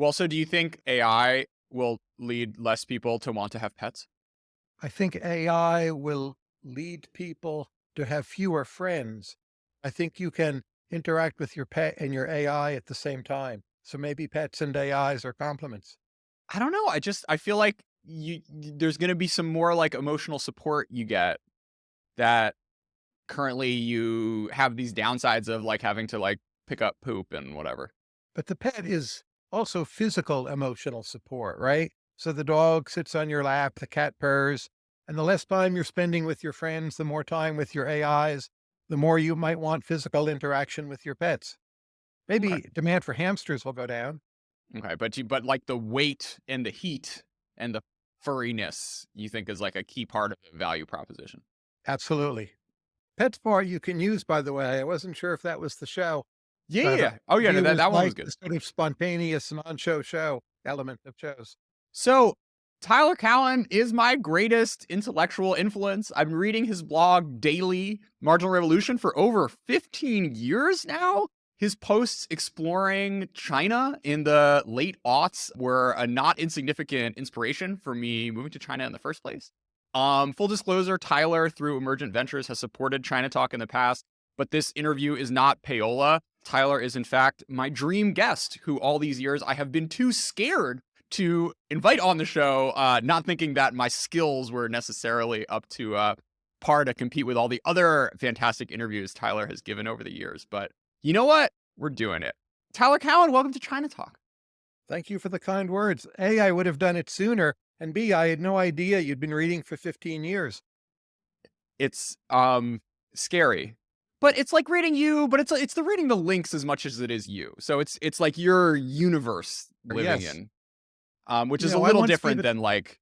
Well, so do you think AI will lead less people to want to have pets? I think AI will lead people to have fewer friends. I think you can interact with your pet and your AI at the same time. So maybe pets and AIs are complements. I don't know. I feel like there's going to be some more like emotional support you get that currently you have these downsides of like having to like pick up poop and whatever. But the pet is also physical emotional support, right? So the dog sits on your lap, the cat purrs, and the less time you're spending with your friends, the more time with your AIs, the more you might want physical interaction with your pets. Okay. Maybe demand for hamsters will go down. Okay, but like the weight and the heat and the furriness you think is like a key part of the value proposition. Absolutely. PetSmart you can use, by the way. I wasn't sure if that was the show, Yeah, yeah, but yeah. Oh yeah, no, that viewers that one was like good. the sort of spontaneous non-show element of shows. So, Tyler Cowen is my greatest intellectual influence. I'm reading his blog daily, Marginal Revolution, for over 15 years now. His posts exploring China in the late aughts were a not insignificant inspiration for me moving to China in the first place. Full disclosure, Tyler, through Emergent Ventures, has supported China Talk in the past, but this interview is not payola. Tyler is, in fact, my dream guest, who all these years I have been too scared to invite on the show, not thinking that my skills were necessarily up to par to compete with all the other fantastic interviews Tyler has given over the years. But you know what? We're doing it. Tyler Cowen, welcome to China Talk. Thank you for the kind words. A, I would have done it sooner, and B, I had no idea you'd been reading for 15 years. It's scary, but it's like reading you, but it's the reading the links as much as it is you. So it's like your universe living Yes. in, which You is a know, I little once gave different it than like,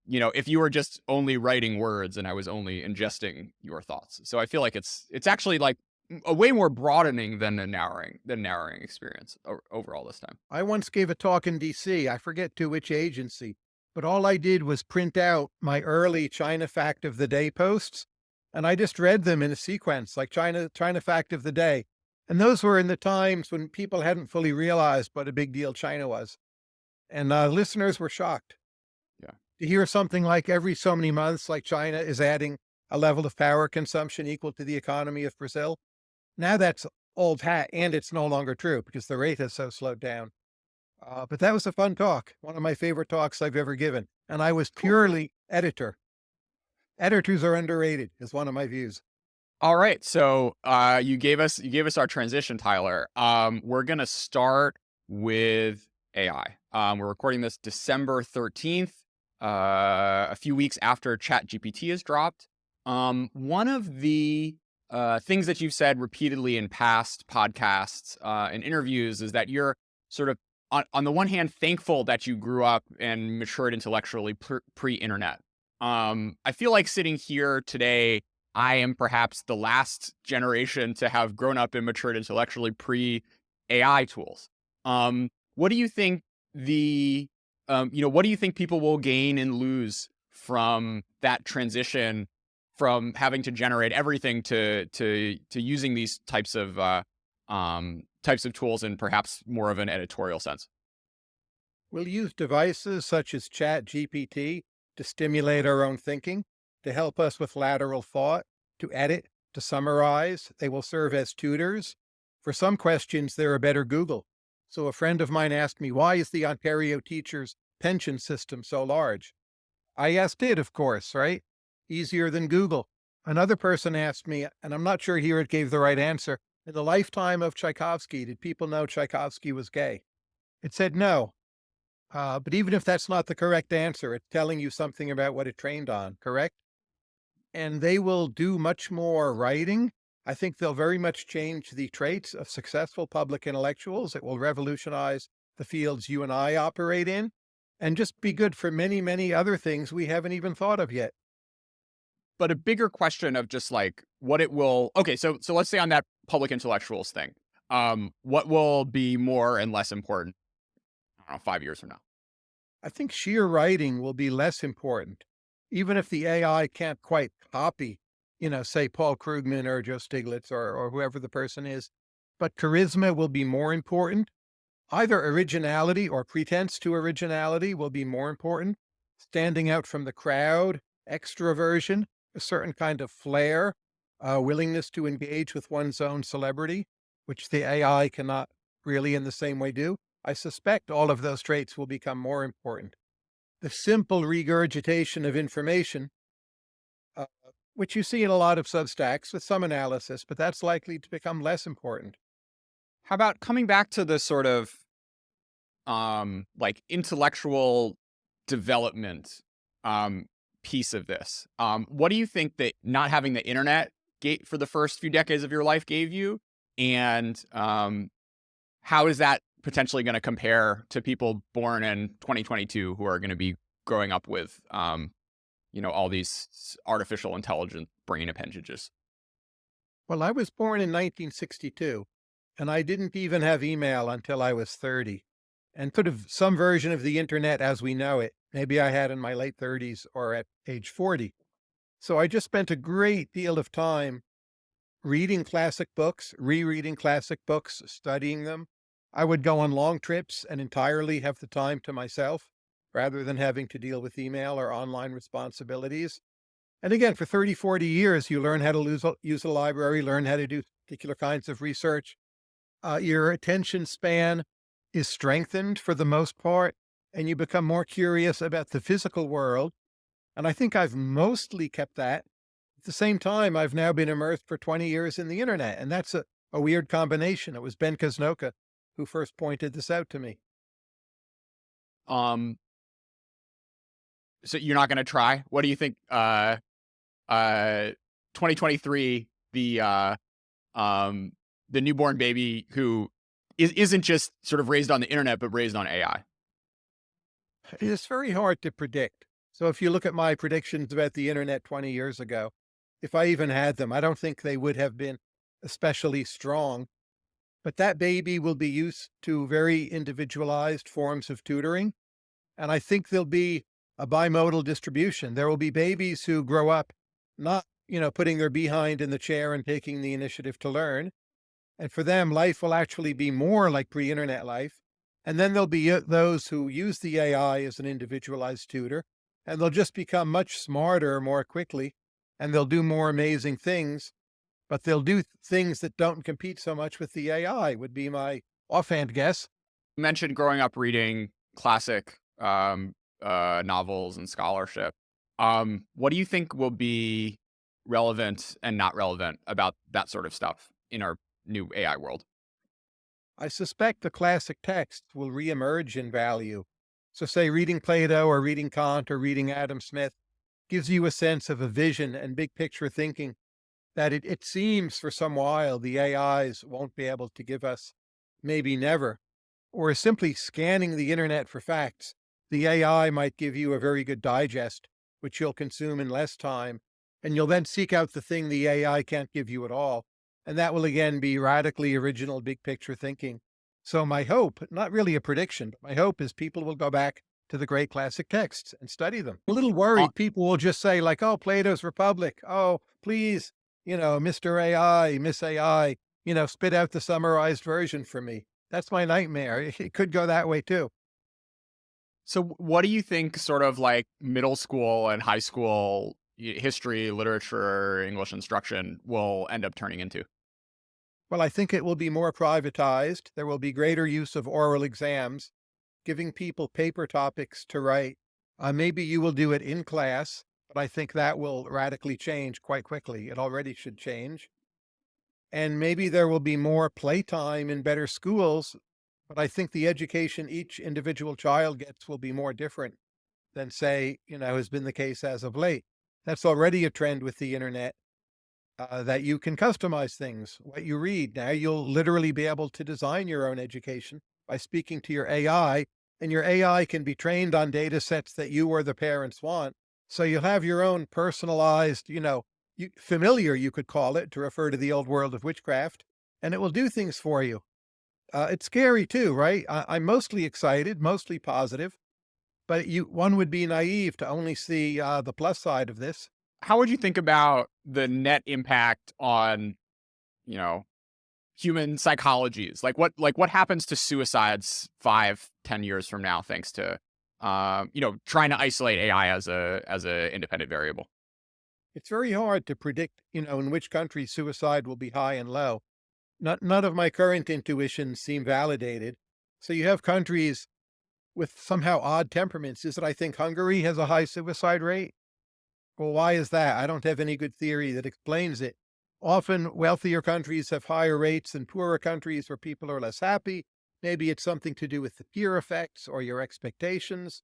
if you were just only writing words and I was only ingesting your thoughts. So I feel like it's actually like a way more broadening than a narrowing experience overall this time. I once gave a talk in DC. I forget to which agency, but all I did was print out my early China fact of the day posts, and I just read them in a sequence, like China fact of the day. And those were in the times when people hadn't fully realized what a big deal China was. And listeners were shocked Yeah. to hear something like every so many months, like China is adding a level of power consumption equal to the economy of Brazil. Now that's old hat, and it's no longer true because the rate has so slowed down. But that was a fun talk, one of my favorite talks I've ever given. And I was Cool. purely editor. Editors are underrated, is one of my views. All right. So you gave us our transition, Tyler. We're gonna start with AI. We're recording this December 13th, a few weeks after ChatGPT is dropped. One of the things that you've said repeatedly in past podcasts and interviews is that you're sort of on the one hand thankful that you grew up and matured intellectually pre-internet. I feel like sitting here today I am perhaps the last generation to have grown up and matured intellectually pre AI tools. What do you think the what do you think people will gain and lose from that transition from having to generate everything to using these types of tools in perhaps more of an editorial sense? We'll use devices such as Chat GPT to stimulate our own thinking, to help us with lateral thought, to edit, to summarize. They will serve as tutors. For some questions, they're a better Google. So a friend of mine asked me, why is the Ontario teachers' pension system so large? I asked it, of course, right? Easier than Google. Another person asked me, and I'm not sure here it gave the right answer, in the lifetime of Tchaikovsky, did people know Tchaikovsky was gay? It said no. But even if that's not the correct answer, it's telling you something about what it trained on, correct? And they will do much more writing. I think they'll very much change the traits of successful public intellectuals. It will revolutionize the fields you and I operate in and just be good for many, many other things we haven't even thought of yet. But a bigger question of just like what it will okay, so let's say on that public intellectuals thing, what will be more and less important, I don't know, 5 years from now? I think sheer writing will be less important, even if the AI can't quite copy, say Paul Krugman or Joe Stiglitz or whoever the person is. But charisma will be more important. Either originality or pretense to originality will be more important. Standing out from the crowd, extroversion, a certain kind of flair, willingness to engage with one's own celebrity, which the AI cannot really in the same way do. I suspect all of those traits will become more important. The simple regurgitation of information, uh, which you see in a lot of Substacks with some analysis, but that's likely to become less important. How about coming back to the sort of like intellectual development um piece of this? What do you think that not having the internet gave for the first few decades of your life gave you? And how is that potentially going to compare to people born in 2022 who are going to be growing up with all these artificial intelligent brain appendages? Well, I was born in 1962, and I didn't even have email until I was 30, and sort of some version of the internet as we know it. Maybe I had in my late 30s or at age 40. So I just spent a great deal of time reading classic books, rereading classic books, studying them. I would go on long trips and entirely have the time to myself rather than having to deal with email or online responsibilities. And again, for 30, 40 years, you learn how to use a library, learn how to do particular kinds of research. Your attention span is strengthened for the most part, and you become more curious about the physical world. And I think I've mostly kept that. At the same time, I've now been immersed for 20 years in the internet, and that's a weird combination. It was Ben Kaznoka who first pointed this out to me. um so you're not going to try? What do you think? 2023, um the newborn baby who isn't just sort of raised on the internet but raised on AI. It's very hard to predict. So if you look at my predictions about the internet 20 years ago, if I even had them, I don't think they would have been especially strong. But that baby will be used to very individualized forms of tutoring. And I think there'll be a bimodal distribution. There will be babies who grow up not, putting their behind in the chair and taking the initiative to learn. And for them, life will actually be more like pre-internet life. And then there'll be those who use the AI as an individualized tutor, and they'll just become much smarter more quickly, and they'll do more amazing things, but they'll do things that don't compete so much with the AI, would be my offhand guess. You mentioned growing up reading classic novels and scholarship. What do you think will be relevant and not relevant about that sort of stuff in our new AI world? I suspect the classic texts will reemerge in value. So, say reading Plato or reading Kant or reading Adam Smith gives you a sense of a vision and big picture thinking that it seems for some while the AIs won't be able to give us, maybe never, or simply scanning the internet for facts. The AI might give you a very good digest, which you'll consume in less time, and you'll then seek out the thing the AI can't give you at all. And that will again be radically original big picture thinking. So my hope, not really a prediction, but my hope is people will go back to the great classic texts and study them. A little Uh, worried people will just say like, oh, Plato's Republic. Oh, please, Mr. AI, Miss AI, spit out the summarized version for me. That's my nightmare. It could go that way too. so, what do you think, sort of like middle school and high school history, literature, English instruction will end up turning into? Well, I think it will be more privatized. There will be greater use of oral exams, giving people paper topics to write. Maybe you will do it in class, but I think that will radically change quite quickly. It already should change. And maybe there will be more playtime in better schools, but I think the education each individual child gets will be more different than, say, has been the case as of late. That's already a trend with the internet, that you can customize things, what you read. Now you'll literally be able to design your own education by speaking to your AI, and your AI can be trained on data sets that you or the parents want. So you'll have your own personalized, familiar, you could call it, to refer to the old world of witchcraft, and it will do things for you. It's scary too, right? I'm mostly excited, mostly positive, but one would be naive to only see the plus side of this. How would you think about the net impact on, you know, human psychologies? Like what happens to suicides 5, 10 years from now, thanks to trying to isolate AI as a independent variable? It's very hard to predict, in which country suicide will be high and low. None of my current intuitions seem validated. So you have countries with somehow odd temperaments. Is it I think Hungary has a high suicide rate? Well, why is that? I don't have any good theory that explains it. Often, wealthier countries have higher rates than poorer countries where people are less happy. Maybe it's something to do with the peer effects or your expectations.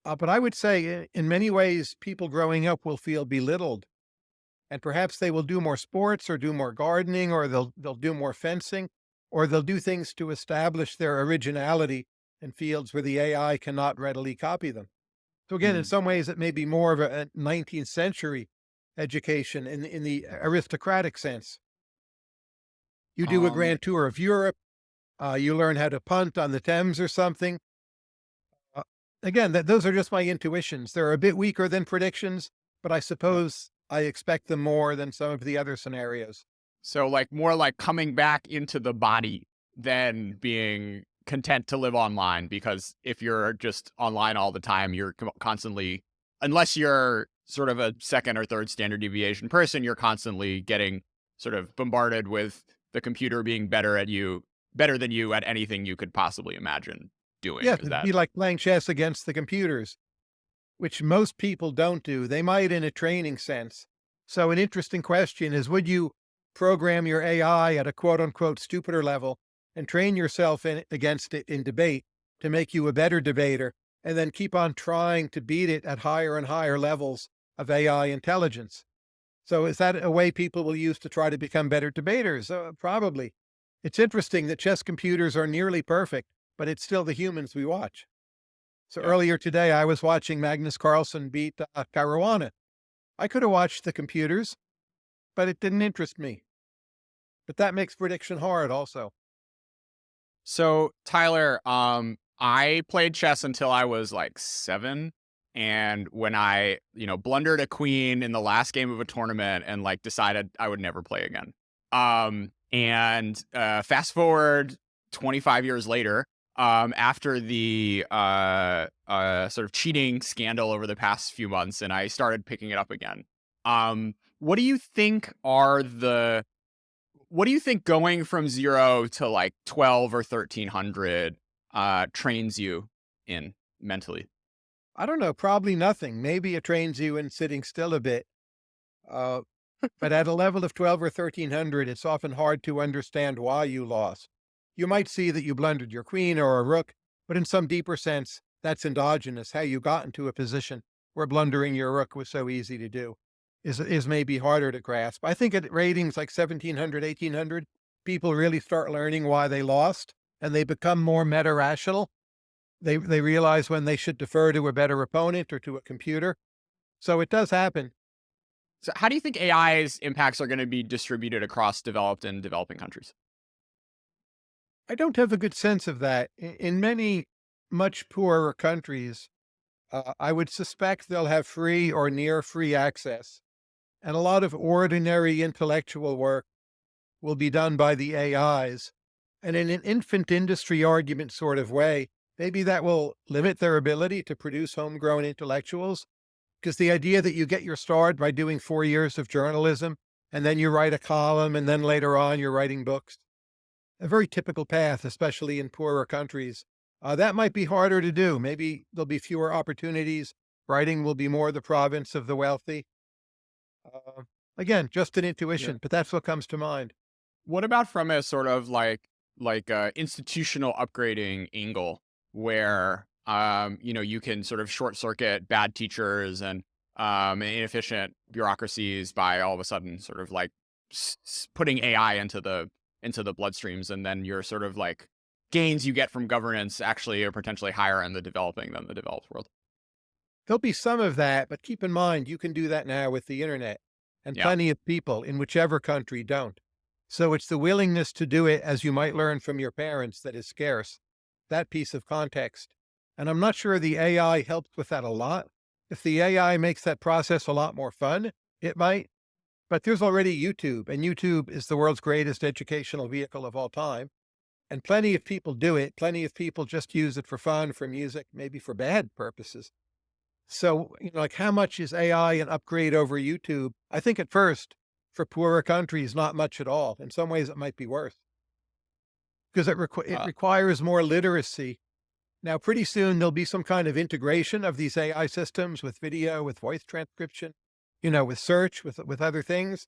But I would say, in many ways, people growing up will feel belittled, and perhaps they will do more sports or do more gardening, or they'll do more fencing, or they'll do things to establish their originality in fields where the AI cannot readily copy them. So again, in Mm. some ways, it may be more of a 19th century education in the aristocratic sense. You do a Um, grand tour of Europe, you learn how to punt on the Thames or something. Uh, Again, those are just my intuitions. They're a bit weaker than predictions, but I yeah. suppose I expect them more than some of the other scenarios. So like more like coming back into the body than being content to live online, because if you're just online all the time, you're constantly, unless you're sort of a second or third standard deviation person, you're constantly getting sort of bombarded with the computer being better than you at anything you could possibly imagine doing. Yes, Is it'd that be like playing chess against the computers, which most people don't do. They might in a training sense. So an interesting question is, would you program your AI at a quote unquote stupider level and train yourself against it in debate to make you a better debater, and then keep on trying to beat it at higher and higher levels of AI intelligence? So is that a way people will use to try to become better debaters? Probably. It's interesting that chess computers are nearly perfect, but it's still the humans we watch. So yeah? earlier today, I was watching Magnus Carlsen beat Caruana. I could have watched the computers, but it didn't interest me. But that makes prediction hard also. So, Tyler, I played chess until I was like 7. And when I, blundered a queen in the last game of a tournament and like decided I would never play again. And fast forward 25 years later, after the sort of cheating scandal over the past few months, and I started picking it up again. What do you think are the what do you think going from 0 to, like, 12 or 1,300, trains you in mentally? I don't know, probably nothing. Maybe it trains you in sitting still a bit. Uh, but at a level of 12 or 1300, it's often hard to understand why you lost. You might see that you blundered your queen or a rook, but in some deeper sense, that's endogenous. How you got into a position where blundering your rook was so easy to do is maybe harder to grasp. I think at ratings like 1700, 1800, people really start learning why they lost, and they become more meta rational. They realize when they should defer to a better opponent or to a computer. So it does happen. So how do you think AI's impacts are gonna be distributed across developed and developing countries? I don't have a good sense of that. In many much poorer countries, I would suspect they'll have free or near free access. And a lot of ordinary intellectual work will be done by the AIs. And in an infant industry argument sort of way, maybe that will limit their ability to produce homegrown intellectuals. Because the idea that you get your start by doing 4 years of journalism, and then you write a column, and then later on you're writing books, a very typical path, especially in poorer countries. That might be harder to do. Maybe there'll be fewer opportunities. Writing will be more the province of the wealthy. Uh, Again, just an Yeah. intuition, but that's what comes to mind. What about from a sort of institutional upgrading angle where, you can sort of short circuit bad teachers and, inefficient bureaucracies by all of a sudden sort of like putting AI into the bloodstreams, and then your sort of like gains you get from governance actually are potentially higher in the developing than the developed world. There'll be some of that, but keep in mind you can do that now with the internet, and Yeah. plenty of people in whichever country don't. So it's the willingness to do it as you might learn from your parents that is scarce, that piece of context. And I'm not sure the AI helps with that a lot. If the AI makes that process a lot more fun, it might. But there's already YouTube, and YouTube is the world's greatest educational vehicle of all time. And plenty of people do it. Plenty of people just use it for fun, for music, maybe for bad purposes. So, like how much is AI an upgrade over YouTube? I think at first, for poorer countries, not much at all. In some ways, it might be worse because it Uh, requires more literacy. Now, pretty soon, there'll be some kind of integration of these AI systems with video, with voice transcription, with search, with other things.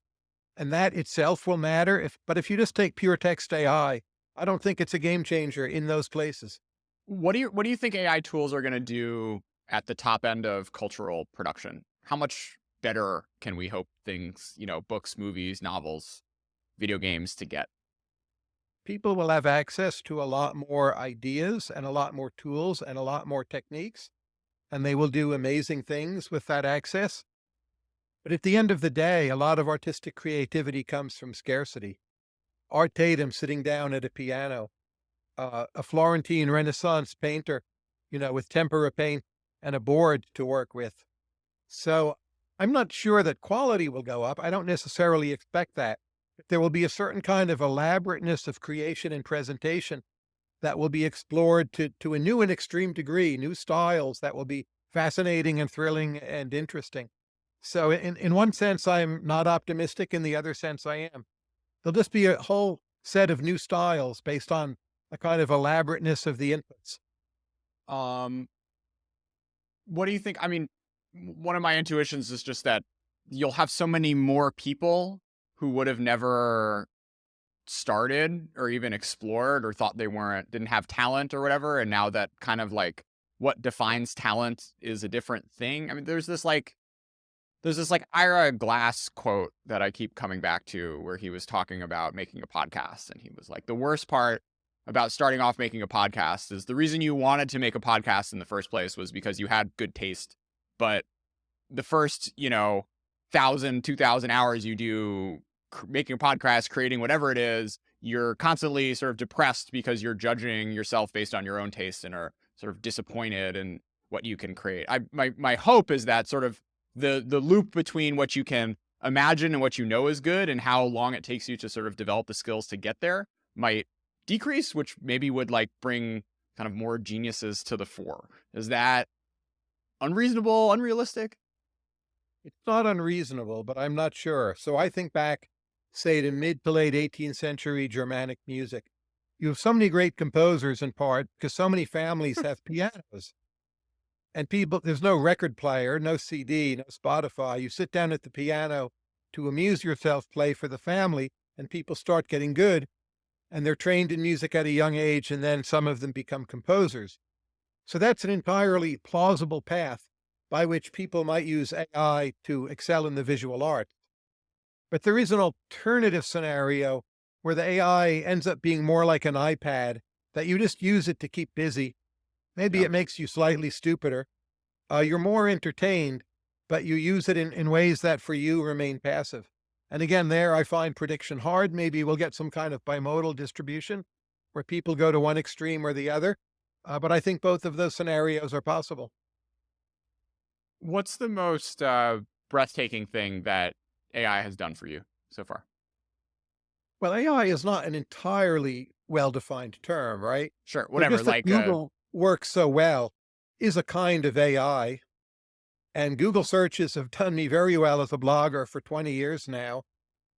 And that itself will matter. But if you just take pure text I don't think it's a game changer in those places. what do you think AI tools are going to do at the top end of cultural production? How much better can we hope things, books, movies, novels, video games to get? People will have access to a lot more ideas and a lot more tools and a lot more techniques, and they will do amazing things with that access. But at the end of the day, a lot of artistic creativity comes from scarcity. Art Tatum sitting down at a piano, a Florentine Renaissance painter, with tempera paint and a board to work with. So I'm not sure that quality will go up. I don't necessarily expect that. But there will be a certain kind of elaborateness of creation and presentation that will be explored to a new and extreme degree, new styles that will be fascinating and thrilling and interesting. So in one sense, I'm not optimistic. In the other sense, I am. There'll just be a whole set of new styles based on a kind of elaborateness of the inputs. Um, what do you think? I mean, one of my intuitions is just that you'll have so many more people who would have never started or even explored or thought they didn't have talent or whatever, and now that kind of like what defines talent is a different thing. I mean, there's this Ira Glass quote that I keep coming back to where he was talking about making a podcast. And he was like, the worst part about starting off making a podcast is the reason you wanted to make a podcast in the first place was because you had good taste. But the first, 1,000, 2,000 hours you do making a podcast, creating whatever it is, you're constantly sort of depressed because you're judging yourself based on your own taste and are sort of disappointed in what you can create. My hope is that sort of the loop between what you can imagine and what you know is good and how long it takes you to sort of develop the skills to get there might decrease, which maybe would like bring kind of more geniuses to the fore. Is that unreasonable, unrealistic? It's not unreasonable, but I'm not sure. So I think back, say, to mid to late 18th century Germanic music. You have so many great composers in part because so many families have pianos. And people, there's no record player, no CD, no Spotify. You sit down at the piano to amuse yourself, play for the family, and people start getting good. And they're trained in music at a young age, and then some of them become composers. So that's an entirely plausible path by which people might use AI to excel in the visual arts. But there is an alternative scenario where the AI ends up being more like an iPad, that you just use it to keep busy. Maybe Yeah. it makes you slightly stupider. You're more entertained, but you use it in ways that for you remain passive. And again, there I find prediction hard. Maybe we'll get some kind of bimodal distribution where people go to one extreme or the other. But I think both of those scenarios are possible. What's the most breathtaking thing that AI has done for you so far? Well, AI is not an entirely well-defined term, right? Sure, So whatever. just that Like, Google works so well is a kind of AI. And Google searches have done me very well as a blogger for 20 years now.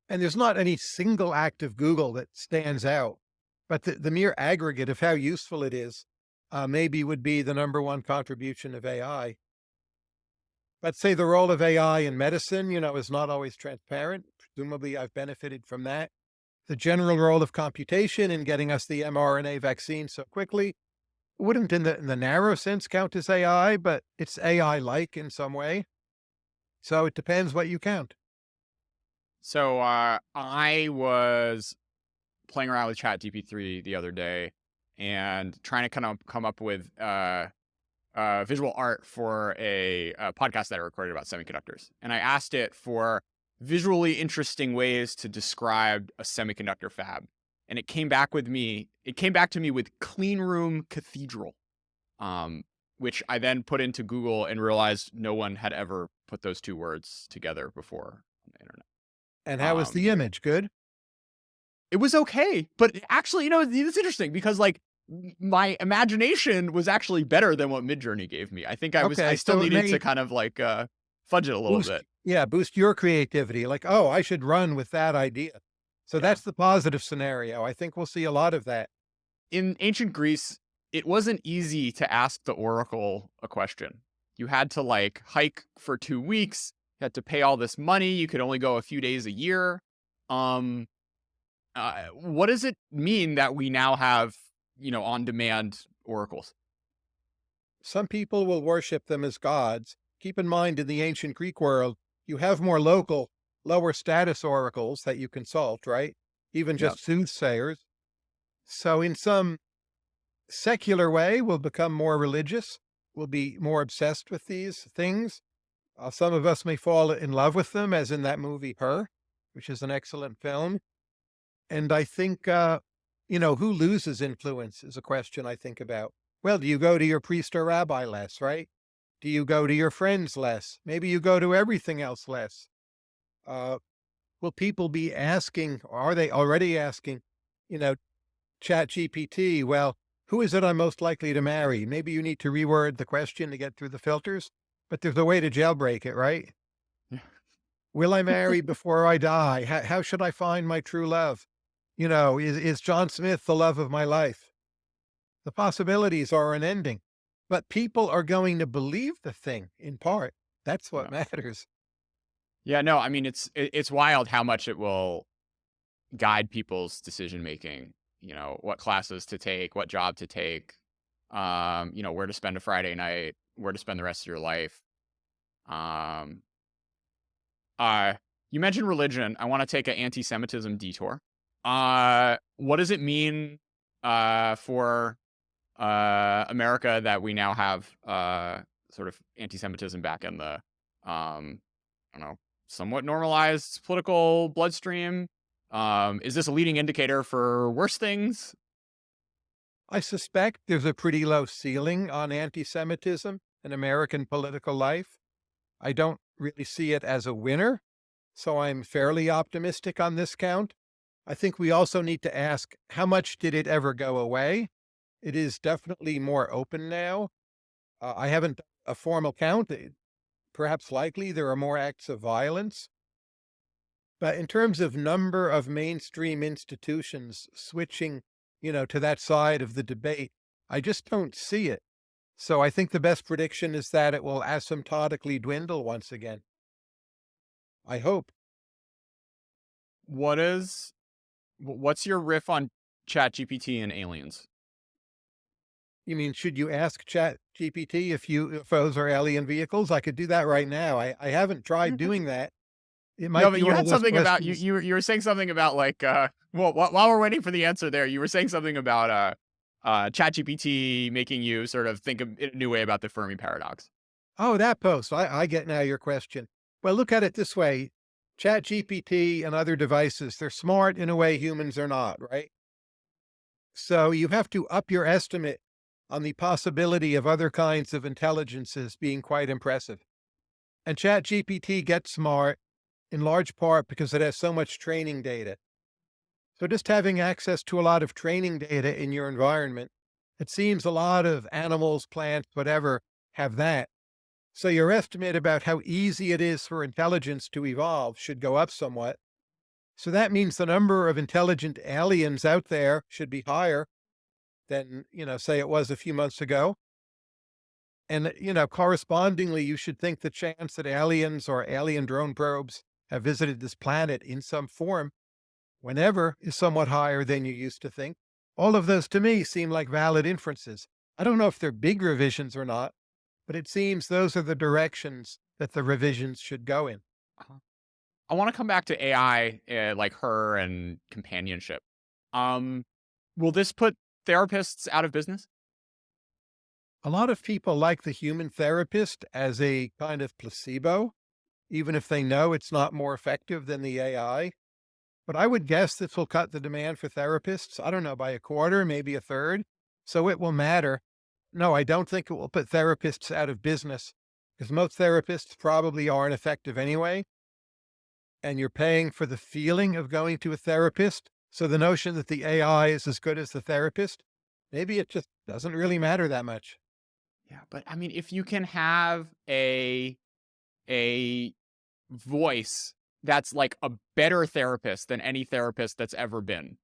And there's not any single act of Google that stands out, but the mere aggregate of how useful it is, maybe would be the number one contribution of AI. But say the role of AI in medicine, is not always transparent. Presumably, I've benefited from that. The general role of computation in getting us the mRNA vaccine so quickly wouldn't, in the narrow sense, count as AI, but it's AI-like in some way. So it depends what you count. so I was playing around with ChatGPT the other day and trying to kind of come up with visual art for a podcast that I recorded about semiconductors. And I asked it for visually interesting ways to describe a semiconductor fab. And it came back to me with clean room cathedral, which I then put into Google and realized no one had ever put those two words together before on the internet. And how was Um, the image? Good? it was okay, but actually, it's interesting because like my imagination was actually better than what Midjourney gave me. I think I Okay, still so it needed to may kind of like fudge it a little boost bit. yeah, boost your creativity, like, "Oh, I should run with that idea." So Yeah. that's the positive scenario. I think we'll see a lot of that. In ancient Greece, it wasn't easy to ask the oracle a question. You had to like hike for 2 weeks. You had to pay all this money. You could only go a few days a year. Um, what does it mean that we now have, on demand oracles? Some people will worship them as gods. Keep in mind, in the ancient Greek world, you have more local, lower status oracles that you consult, right? Even Yeah. just soothsayers. So, in some secular way, we'll become more religious. We'll be more obsessed with these things. Some of us may fall in love with them, as in that movie Her, which is an excellent film. And I think, who loses influence is a question I think about. Well, do you go to your priest or rabbi less, right? Do you go to your friends less? Maybe you go to everything else less. Uh, will people be asking, or are they already asking, you know, Chat GPT, well, who is it I'm most likely to marry? Maybe you need to reword the question to get through the filters, but there's a way to jailbreak it, right? Will I marry before I die? How should I find my true love? Is John Smith the love of my life? The possibilities are unending, but people are going to believe the thing in part. That's what Yeah. matters. Yeah, no, I mean it's wild how much it will guide people's decision making, what classes to take, what job to take, where to spend a Friday night, where to spend the rest of your life. Um, uh, you mentioned religion. I want to take an anti-Semitism detour. What does it mean for America that we now have sort of anti-Semitism back in the I don't know, somewhat normalized political bloodstream? Is this a leading indicator for worse things? I suspect there's a pretty low ceiling on anti Semitism in American political life. I don't really see it as a winner, so I'm fairly optimistic on this count. I think we also need to ask, how much did it ever go away? It is definitely more open now. I haven't done a formal count. Perhaps likely there are more acts of violence. But in terms of number of mainstream institutions switching, to that side of the debate, I just don't see it. So I think the best prediction is that it will asymptotically dwindle once again. I hope. What's your riff on Chat GPT and aliens? You mean, should you ask Chat GPT if UFOs are alien vehicles? I could do that right now. I haven't tried doing that. It No, might but be you one of had those something about you questions. you were saying something about like well while we're waiting for the answer there, you were saying something about ChatGPT making you sort of think in a new way about the Fermi paradox. Oh, that post. I get now your question. Well, look at it this way. Chat GPT and other devices, they're smart in a way humans are not, right? So you have to up your estimate on the possibility of other kinds of intelligences being quite impressive. And Chat GPT gets smart in large part because it has so much training data. So just having access to a lot of training data in your environment, it seems a lot of animals, plants, whatever have that. So your estimate about how easy it is for intelligence to evolve should go up somewhat. So that means the number of intelligent aliens out there should be higher than, say it was a few months ago. And, correspondingly, you should think the chance that aliens or alien drone probes have visited this planet in some form, whenever, is somewhat higher than you used to think. All of those to me seem like valid inferences. I don't know if they're big revisions or not, but it seems those are the directions that the revisions should go in. Uh-huh. I want to come back to AI, like her and companionship. Um, will this put therapists out of business? A lot of people like the human therapist as a kind of placebo, even if they know it's not more effective than the AI. But I would guess this will cut the demand for therapists, I don't know, by a quarter, maybe a third. So it will matter. No, I don't think it will put therapists out of business because most therapists probably aren't effective anyway. and you're paying for the feeling of going to a therapist. So the notion that the AI is as good as the therapist, maybe it just doesn't really matter that much. Yeah, but I mean, if you can have a voice that's like a better therapist than any therapist that's ever been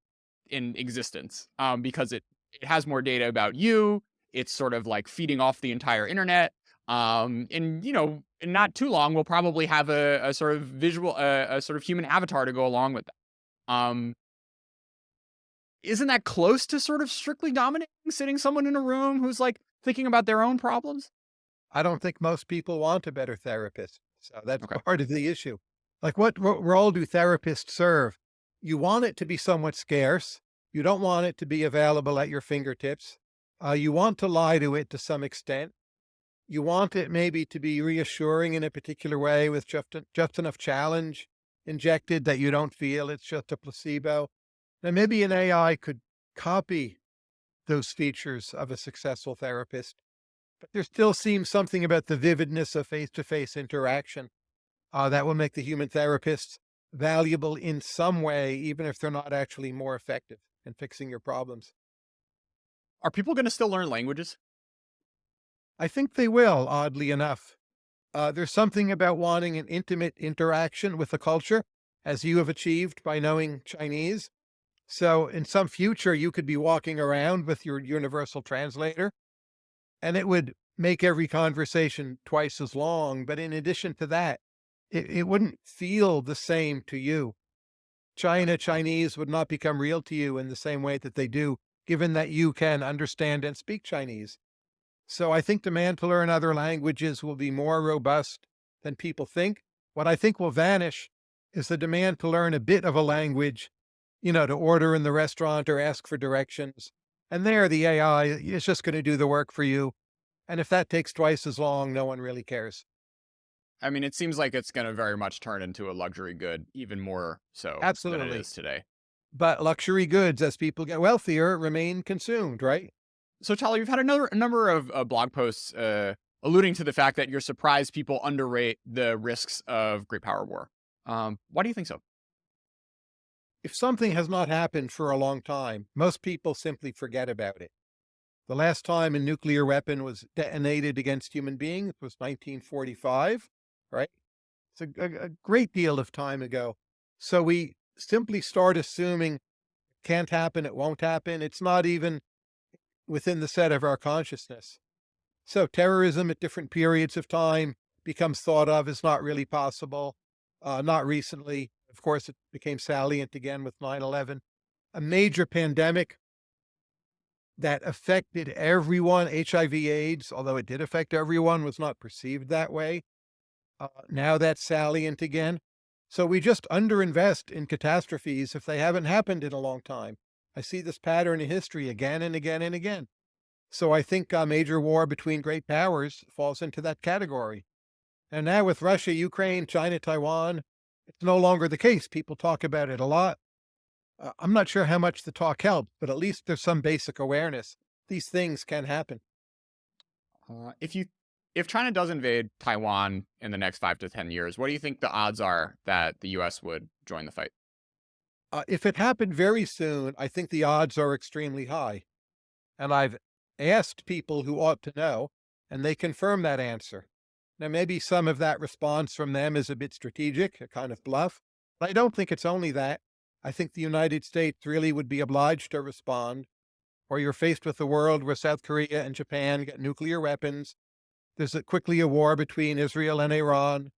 in existence, because it has more data about you. It's sort of like feeding off the entire internet. And in not too long, we'll probably have a sort of visual, a sort of human avatar to go along with that. Isn't that close to sort of strictly dominating, sitting someone in a room who's like thinking about their own problems? I don't think most people want a better therapist. So that's Okay. part of the issue. Like, what role do therapists serve? You want it to be somewhat scarce. You don't want it to be available at your fingertips. You want to lie to it to some extent. You want it maybe to be reassuring in a particular way with just enough challenge injected that you don't feel it's just a placebo. Now, maybe an AI could copy those features of a successful therapist, but there still seems something about the vividness of face to face interaction that will make the human therapists valuable in some way, even if they're not actually more effective in fixing your problems. Are people going to still learn languages? I think they will, oddly enough. There's something about wanting an intimate interaction with the culture, as you have achieved by knowing Chinese. So, in some future, you could be walking around with your universal translator, and it would make every conversation twice as long. But in addition to that, it wouldn't feel the same to you. Chinese would not become real to you in the same way that they do, given that you can understand and speak Chinese. So I think demand to learn other languages will be more robust than people think. What I think will vanish is the demand to learn a bit of a language, to order in the restaurant or ask for directions. And there, the AI is just going to do the work for you. And if that takes twice as long, no one really cares. I mean, it seems like it's going to very much turn into a luxury good, even more so than it Absolutely. is today. But luxury goods, as people get wealthier, remain consumed, right? So, Tyler, you've had a number of blog posts alluding to the fact that you're surprised people underrate the risks of great power war. Why do you think so? If something has not happened for a long time, most people simply forget about it. The last time a nuclear weapon was detonated against human beings was 1945, right? It's a great deal of time ago. So we simply start assuming can't happen, it won't happen. It's not even within the set of our consciousness. So terrorism at different periods of time becomes thought of as not really possible. Not recently. Of course, it became salient again with 9/11. A major pandemic that affected everyone, HIV, AIDS, although it did affect everyone, was not perceived that way. Now that's salient again. So we just underinvest in catastrophes if they haven't happened in a long time. I see this pattern in history again and again and again. So I think a major war between great powers falls into that category. And now with Russia, Ukraine, China, Taiwan, it's no longer the case. People talk about it a lot. I'm not sure how much the talk helped, but at least there's some basic awareness. These things can happen. If China does invade Taiwan in the next 5 to 10 years, what do you think the odds are that the U.S. would join the fight? If it happened very soon, I think the odds are extremely high. And I've asked people who ought to know, and they confirm that answer. Now, maybe some of that response from them is a bit strategic, a kind of bluff, but I don't think it's only that. I think the United States really would be obliged to respond, or you're faced with a world where South Korea and Japan get nuclear weapons. There's quickly a war between Israel and Iran.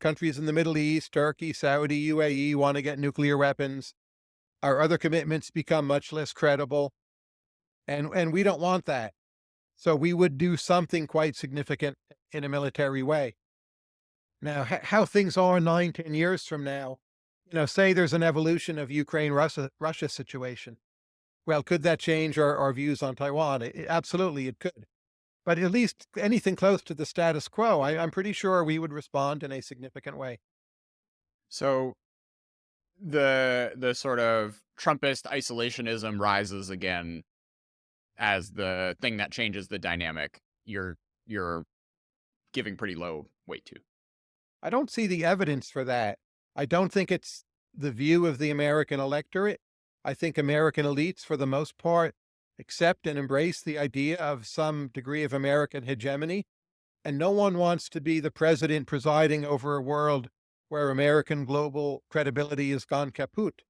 Countries in the Middle East, Turkey, Saudi, UAE want to get nuclear weapons. Our other commitments become much less credible, and we don't want that. So we would do something quite significant in a military way. Now, how things are 9, 10 years from now, say there's an evolution of Russia situation. Well, could that change our views on Taiwan? Absolutely, it could. But at least anything close to the status quo, I'm pretty sure we would respond in a significant way. So the sort of Trumpist isolationism rises again as the thing that changes the dynamic. You're giving pretty low weight to. I don't see the evidence for that. I don't think it's the view of the American electorate. I think American elites, for the most part, accept and embrace the idea of some degree of American hegemony. And no one wants to be the president presiding over a world where American global credibility has gone kaput.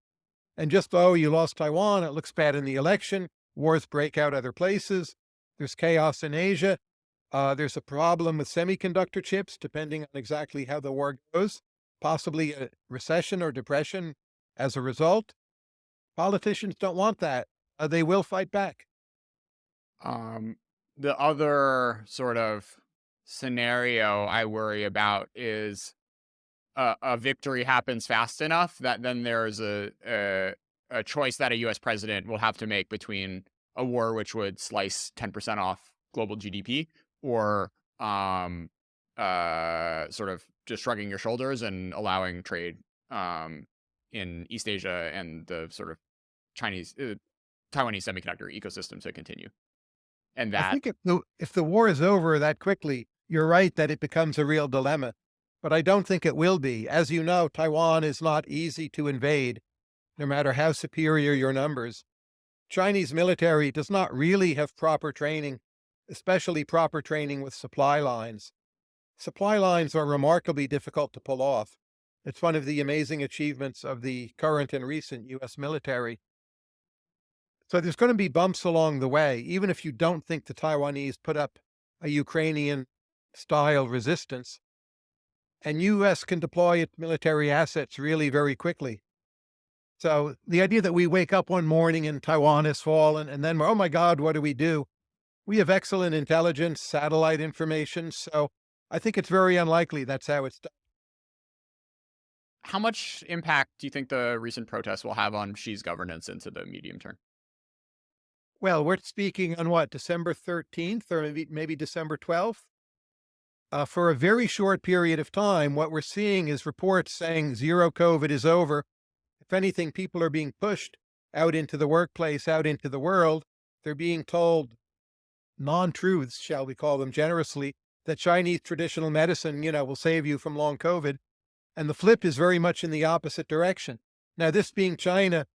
And just though you lost Taiwan, it looks bad in the election. Wars break out other places. There's chaos in Asia. There's a problem with semiconductor chips, depending on exactly how the war goes, possibly a recession or depression as a result. Politicians don't want that. They will fight back. Um, the other sort of scenario I worry about is a victory happens fast enough that then there's a choice that a U.S. president will have to make between a war which would slice 10% off global GDP or sort of just shrugging your shoulders and allowing trade in East Asia and the sort of Chinese Taiwanese semiconductor ecosystem to continue. And I that think if the war is over that quickly, you're right that it becomes a real dilemma. But I don't think it will be. As you know, Taiwan is not easy to invade, no matter how superior your numbers. Chinese military does not really have proper training, especially proper training with supply lines. Supply lines are remarkably difficult to pull off. It's one of the amazing achievements of the current and recent US military. So there's going to be bumps along the way, even if you don't think the Taiwanese put up a Ukrainian style resistance. And US can deploy its military assets really very quickly. So the idea that we wake up one morning and Taiwan has fallen and then we're, oh my God, what do we do? We have excellent intelligence, satellite information. So I think it's very unlikely that's how it's done. how much impact do you think the recent protests will have on Xi's governance into the medium term? Well, we're speaking on what, December 13th or maybe December 12th? For a very short period of time, what we're seeing is reports saying zero COVID is over. If anything, people are being pushed out into the workplace, out into the world. They're being told non-truths, shall we call them generously, that Chinese traditional medicine, will save you from long COVID. And the flip is very much in the opposite direction. Now, this being China,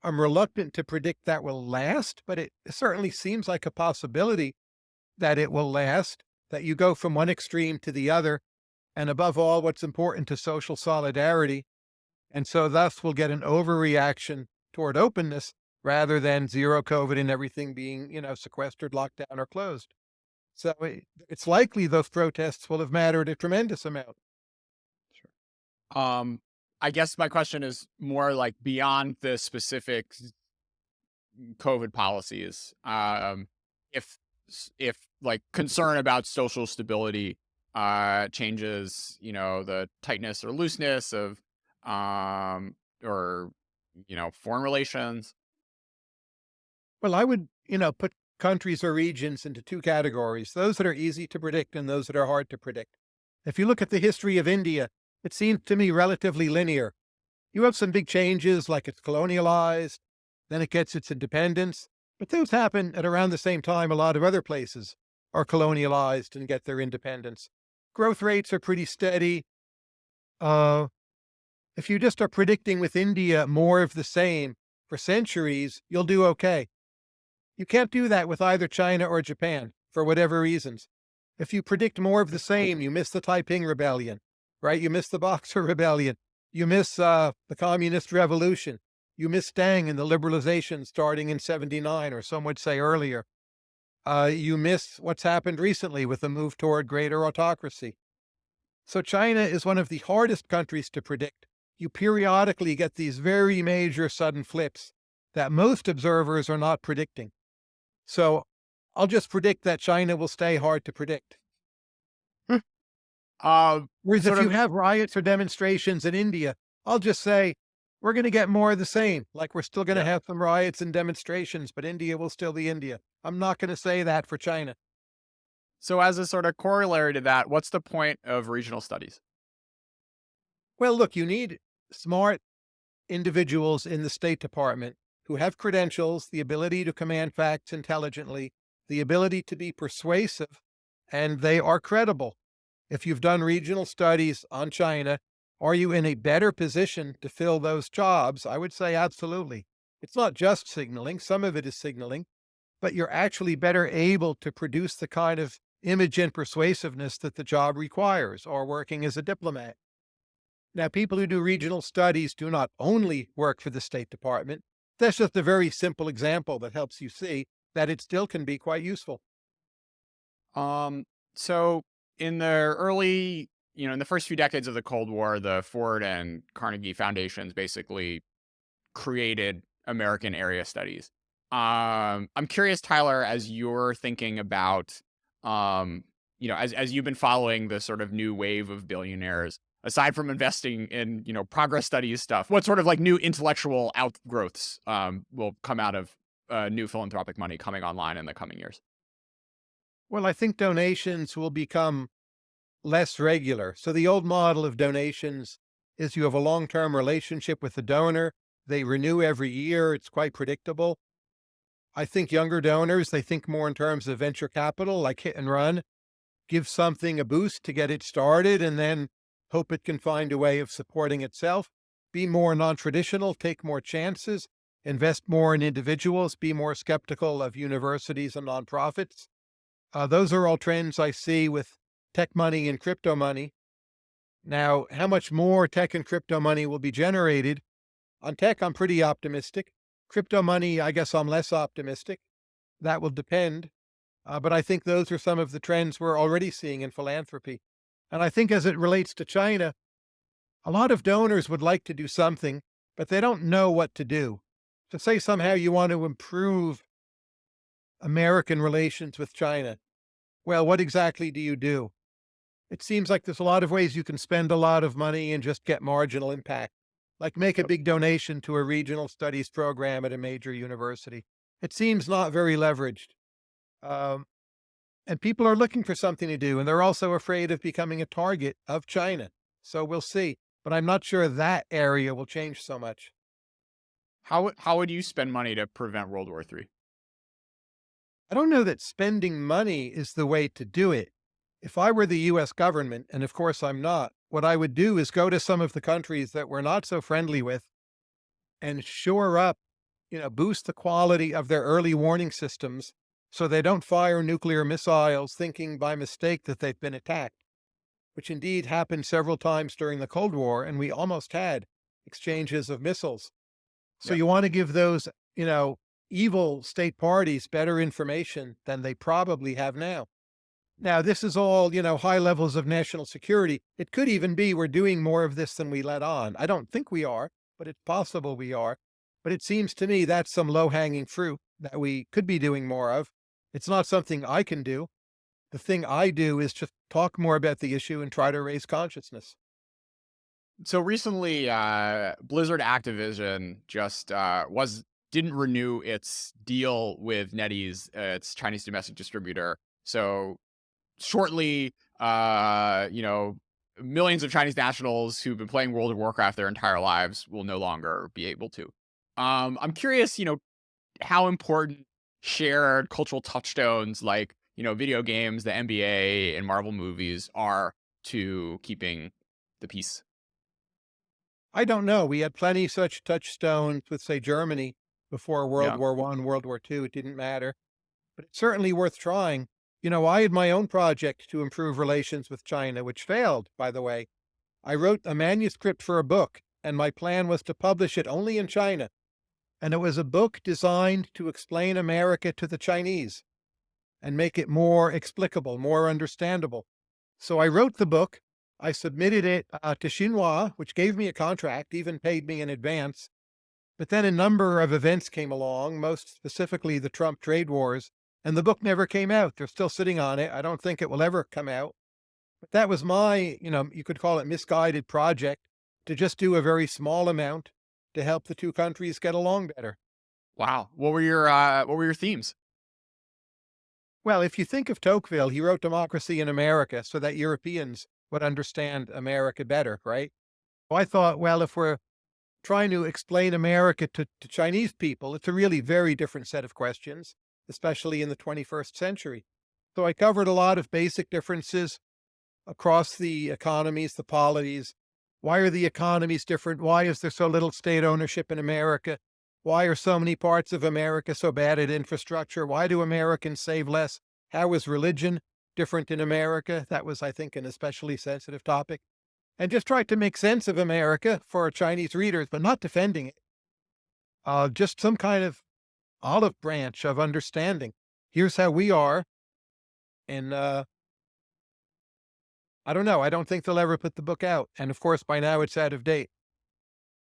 I'm reluctant to predict that will last, but it certainly seems like a possibility that it will last, that you go from one extreme to the other. And above all, what's important to social solidarity. And so thus we'll get an overreaction toward openness rather than zero COVID and everything being, sequestered, locked down, or closed. So it's likely those protests will have mattered a tremendous amount. Um, I guess my question is more like beyond the specific COVID policies. If if like concern about social stability changes, the tightness or looseness of or foreign relations. Well, I would, put countries or regions into two categories, those that are easy to predict and those that are hard to predict. If you look at the history of India, it seems to me relatively linear. You have some big changes, like it's colonialized, then it gets its independence, but those happen at around the same time a lot of other places are colonialized and get their independence. Growth rates are pretty steady. Uh, if you just are predicting with India more of the same for centuries, you'll do okay. You can't do that with either China or Japan for whatever reasons. If you predict more of the same, you miss the Taiping Rebellion, right? You miss the Boxer Rebellion. You miss the Communist Revolution. You miss Deng and the liberalization starting in 79, or some would say earlier. You miss what's happened recently with the move toward greater autocracy. So China is one of the hardest countries to predict. You periodically get these very major sudden flips that most observers are not predicting. So I'll just predict that China will stay hard to predict. Whereas if Sort you of have riots or demonstrations in India, I'll just say, we're going to get more of the same. Like we're still going to yeah. have some riots and demonstrations, but India will still be India. I'm not going to say that for China. So as a sort of corollary to that, what's the point of regional studies? Well, look, you need smart individuals in the State Department who have credentials, the ability to command facts intelligently, the ability to be persuasive, and they are credible. If you've done regional studies on China, Are you in a better position to fill those jobs? I would say absolutely. It's not just signaling, some of it is signaling, but you're actually better able to produce the kind of image and persuasiveness that the job requires, or working as a diplomat. Now, people who do regional studies do not only work for the State Department. That's just a very simple example that helps you see that it still can be quite useful. Um, so in the early, in the first few decades of the Cold War, the Ford and Carnegie foundations basically created American area studies. I'm curious, Tyler, as you're thinking about, as you've been following the sort of new wave of billionaires, aside from investing in, progress studies stuff, what sort of like new intellectual outgrowths will come out of new philanthropic money coming online in the coming years? Well, I think donations will become less regular. So the old model of donations is you have a long-term relationship with the donor. They renew every year. It's quite predictable. I think younger donors, they think more in terms of venture capital, like hit and run, give something a boost to get it started and then hope it can find a way of supporting itself. Be more non-traditional, take more chances, invest more in individuals, be more skeptical of universities and nonprofits. Those are all trends I see with tech money and crypto money. Now, how much more tech and crypto money will be generated? On tech, I'm pretty optimistic. Crypto money, I guess I'm less optimistic. That will depend. But I think those are some of the trends we're already seeing in philanthropy. And I think as it relates to China, a lot of donors would like to do something, but they don't know what to do. To say somehow you want to improve American relations with China, well, what exactly do you do? It seems like there's a lot of ways you can spend a lot of money and just get marginal impact, like make a Yep. big donation to a regional studies program at a major university. It seems not very leveraged. Um, and people are looking for something to do, and they're also afraid of becoming a target of China. So we'll see. But I'm not sure that area will change so much. How would you spend money to prevent World War III? I don't know that spending money is the way to do it. If I were the US government, and of course I'm not, what I would do is go to some of the countries that we're not so friendly with and shore up, boost the quality of their early warning systems so they don't fire nuclear missiles thinking by mistake that they've been attacked, which indeed happened several times during the Cold War, and we almost had exchanges of missiles. So Yep. you want to give those, you know, evil state parties better information than they probably have now. Now, this is all, high levels of national security. It could even be we're doing more of this than we let on. I don't think we are, but it's possible we are. But it seems to me that's some low hanging fruit that we could be doing more of. It's not something I can do. The thing I do is just talk more about the issue and try to raise consciousness. So recently, Blizzard Activision just was didn't renew its deal with NetEase, its Chinese domestic distributor. So shortly, millions of Chinese nationals who've been playing World of Warcraft their entire lives will no longer be able to. I'm curious, how important shared cultural touchstones like, video games, the NBA, and Marvel movies are to keeping the peace. I don't know. We had plenty such touchstones with, say, Germany before World Yeah. War One, World War II. It didn't matter, but it's certainly worth trying. I had my own project to improve relations with China, which failed, by the way. I wrote a manuscript for a book, and my plan was to publish it only in China. And it was a book designed to explain America to the Chinese and make it more explicable, more understandable. So I wrote the book. I submitted it to Xinhua, which gave me a contract, even paid me in advance. But then a number of events came along, most specifically the Trump trade wars, and the book never came out. They're still sitting on it. I don't think it will ever come out. But that was my, you could call it misguided project to just do a very small amount to help the two countries get along better. Wow. What were your themes? Well, if you think of Tocqueville, he wrote Democracy in America so that Europeans would understand America better, right? So I thought, well, if we're trying to explain America to Chinese people, it's a really very different set of questions, especially in the 21st century. So I covered a lot of basic differences across the economies, the polities, Why are the economies different? Why is there so little state ownership in America? Why are so many parts of America so bad at infrastructure? Why do Americans save less? How is religion different in America? That was, I think, an especially sensitive topic. And just tried to make sense of America for Chinese readers, but not defending it. Just some kind of olive branch of understanding. Here's how we are. And I don't know. I don't think they'll ever put the book out. And of course, by now it's out of date.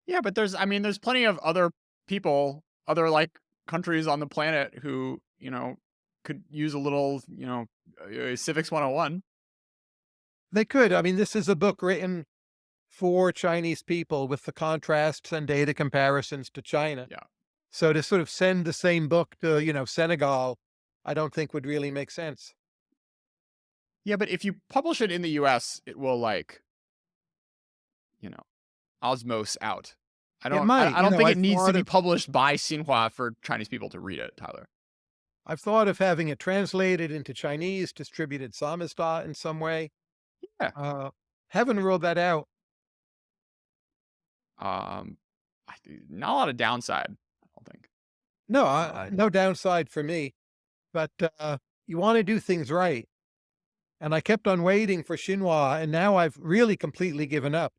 Yeah, but there's plenty of other people, other like countries on the planet who, could use a little, civics 101. They could. I mean, this is a book written for Chinese people with the contrasts and data comparisons to China. Yeah. So to sort of send the same book to, Senegal, I don't think would really make sense. Yeah, but if you publish it in the US, it will you know, osmose out. I It don't might, I, I don't think it I've needs to thought be of published by Xinhua for Chinese people to read it, Tyler. I've thought of having it translated into Chinese, distributed samizdat in some way. Yeah. Uh, haven't ruled that out. Um Not a lot of downside, I don't think. No, Um no downside for me, but you want to do things right. And I kept on waiting for Xinhua, and now I've really completely given up.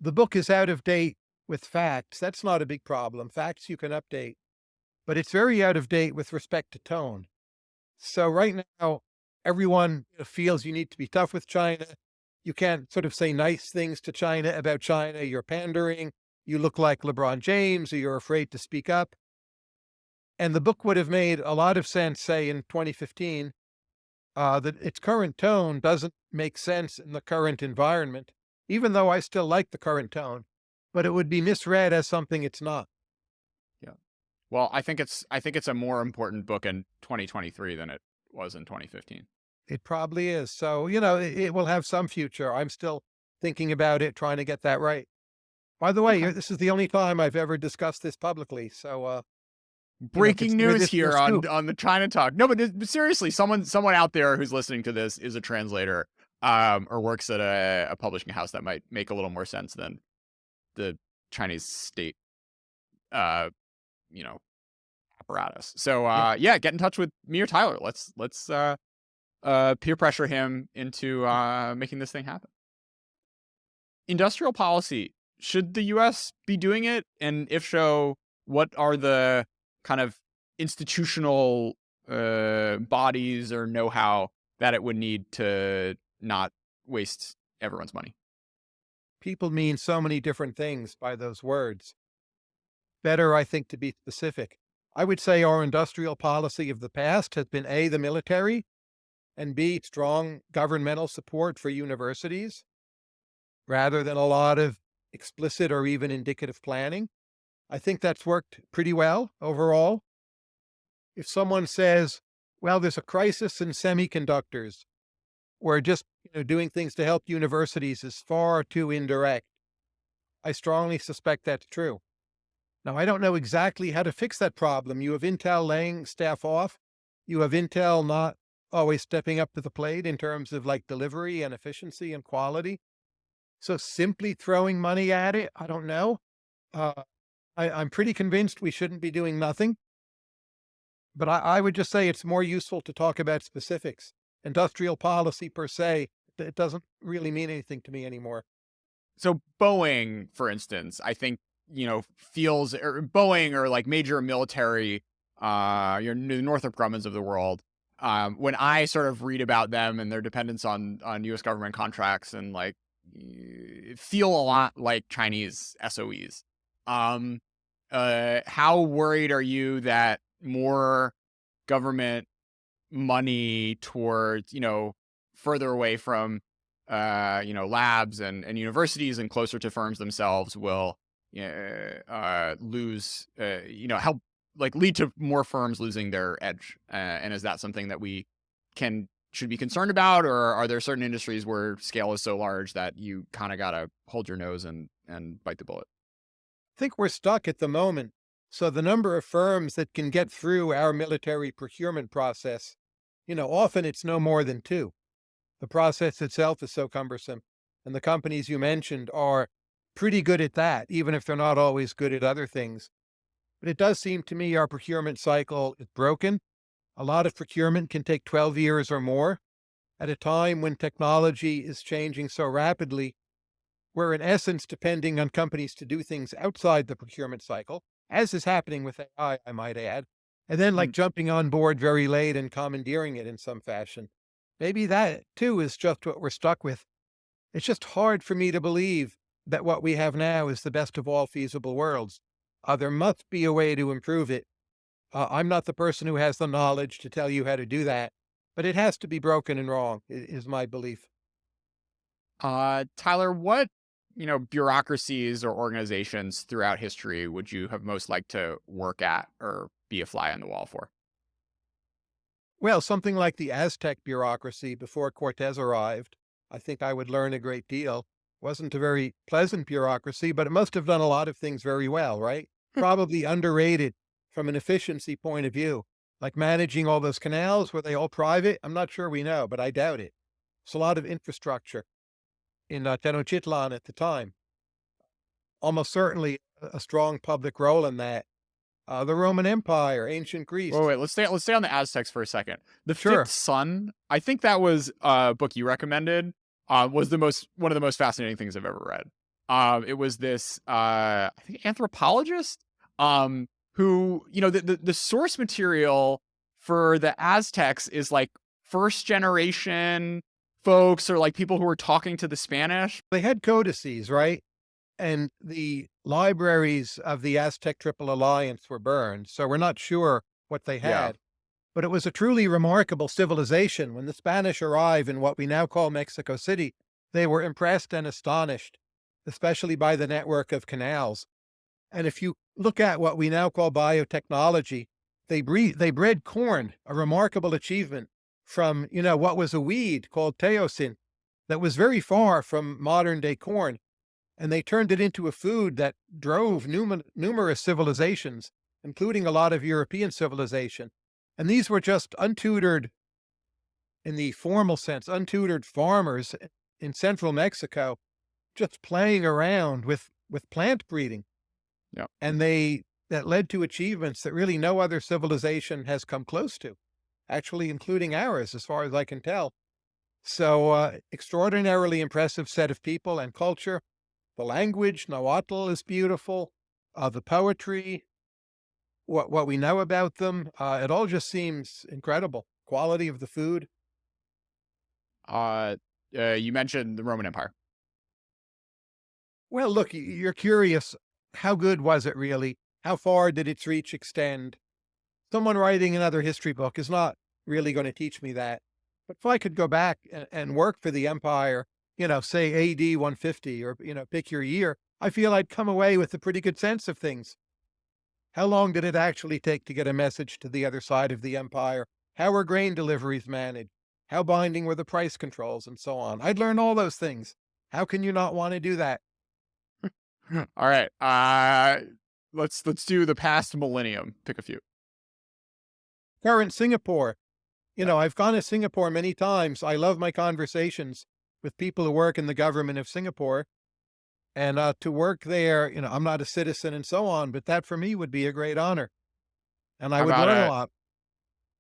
The book is out of date with facts. That's not a big problem. Facts you can update, but it's very out of date with respect to tone. So right now, everyone feels you need to be tough with China. You can't sort of say nice things to China about China. You're pandering. You look like LeBron James, or you're afraid to speak up. And the book would have made a lot of sense, say, in 2015, that its current tone doesn't make sense in the current environment, even though I still like the current tone, but it would be misread as something it's not. yeah. Well, I think it's a more important book in 2023 than it was in 2015. It probably is. So, it will have some future. I'm still thinking about it, trying to get that right. By the way, Okay. this is the only time I've ever discussed this publicly. So, Breaking consider news this your here scoop. on the China Talk. No, but seriously, someone out there who's listening to this is a translator, or works at a publishing house that might make a little more sense than the Chinese state, uh, you know, apparatus. So, Yeah. yeah, get in touch with me or Tyler. Let's peer pressure him into making this thing happen. Industrial policy. Should the U.S. be doing it? And if so, what are the kind of institutional bodies or know-how that it would need to not waste everyone's money? People mean so many different things by those words. Better, I think, to be specific. I would say our industrial policy of the past has been A, the military, and B, strong governmental support for universities, rather than a lot of explicit or even indicative planning. I think that's worked pretty well overall. If someone says, well, there's a crisis in semiconductors, or just doing things to help universities is far too indirect, I strongly suspect that's true. Now, I don't know exactly how to fix that problem. You have Intel laying staff off. You have Intel not always stepping up to the plate in terms of like delivery and efficiency and quality. So simply throwing money at it, I don't know. Uh, I'm pretty convinced we shouldn't be doing nothing. But I would just say it's more useful to talk about specifics. Industrial policy per se, it doesn't really mean anything to me anymore. So Boeing, for instance, I think, feels, or Boeing, or like major military, the Northrop Grummans of the world. When I sort of read about them and their dependence on U.S. government contracts, and like feel a lot like Chinese SOEs. Um, how worried are you that more government money towards, further away from, labs and universities and closer to firms themselves will, lose, help, like, lead to more firms losing their edge? And is that something that we should be concerned about, or are there certain industries where scale is so large that you kind of gotta hold your nose and bite the bullet? I think we're stuck at the moment. So the number of firms that can get through our military procurement process, often it's no more than two. The process itself is so cumbersome. And the companies you mentioned are pretty good at that, even if they're not always good at other things. But it does seem to me our procurement cycle is broken. A lot of procurement can take 12 years or more at a time when technology is changing so rapidly. We're in essence depending on companies to do things outside the procurement cycle, as is happening with AI, I might add, and then like Mm. jumping on board very late and commandeering it in some fashion. Maybe that too is just what we're stuck with. It's just hard for me to believe that what we have now is the best of all feasible worlds. There must be a way to improve it. I'm not the person who has the knowledge to tell you how to do that, but it has to be broken and wrong, is my belief. Tyler, what bureaucracies or organizations throughout history would you have most liked to work at or be a fly on the wall for? Well, something like the Aztec bureaucracy before Cortez arrived, I think I would learn a great deal. Wasn't a very pleasant bureaucracy, but it must have done a lot of things very well, right? Probably underrated from an efficiency point of view. Like managing all those canals, were they all private? I'm not sure we know, but I doubt it. It's a lot of infrastructure in Tenochtitlan at the time. Almost certainly a strong public role in that. The Roman Empire, ancient Wait, Greece. wait, let's stay on the Aztecs for a second. The Fifth Sure. Sun, I think that was a book you recommended. Was the most one of the most fascinating things I've ever read. It was this I think anthropologist who the source material for the Aztecs is like first generation folks or like people who were talking to the Spanish. They had codices, right? And the libraries of the Aztec Triple Alliance were burned, so we're not sure what they Yeah. had. But it was a truly remarkable civilization. When the Spanish arrived in what we now call Mexico City, they were impressed and astonished, especially by the network of canals. And if you look at what we now call biotechnology, they bred corn, a remarkable achievement from, what was a weed called teosin that was very far from modern day corn, and they turned it into a food that drove numerous civilizations, including a lot of European civilization. And these were just untutored, in the formal sense, untutored farmers in central Mexico, just playing around with plant breeding. Yeah. And that led to achievements that really no other civilization has come close to, actually, including ours, as far as I can tell. So, extraordinarily impressive set of people and culture. The language, Nahuatl, is beautiful. The poetry, what we know about them, it all just seems incredible. Quality of the food. Uh, you mentioned the Roman Empire. Well, look, you're curious. How good was it really? How far did its reach extend? Someone writing another history book is not really going to teach me that. But if I could go back and work for the empire, say AD 150 or, pick your year, I feel I'd come away with a pretty good sense of things. How long did it actually take to get a message to the other side of the empire? How were grain deliveries managed? How binding were the price controls and so on? I'd learn all those things. How can you not want to do that? All right. Let's do the past millennium. Pick a few. Current Singapore. Yeah. I've gone to Singapore many times. I love my conversations with people who work in the government of Singapore. And to work there, I'm not a citizen and so on, but that for me would be a great honor. And I How would about learn a a lot.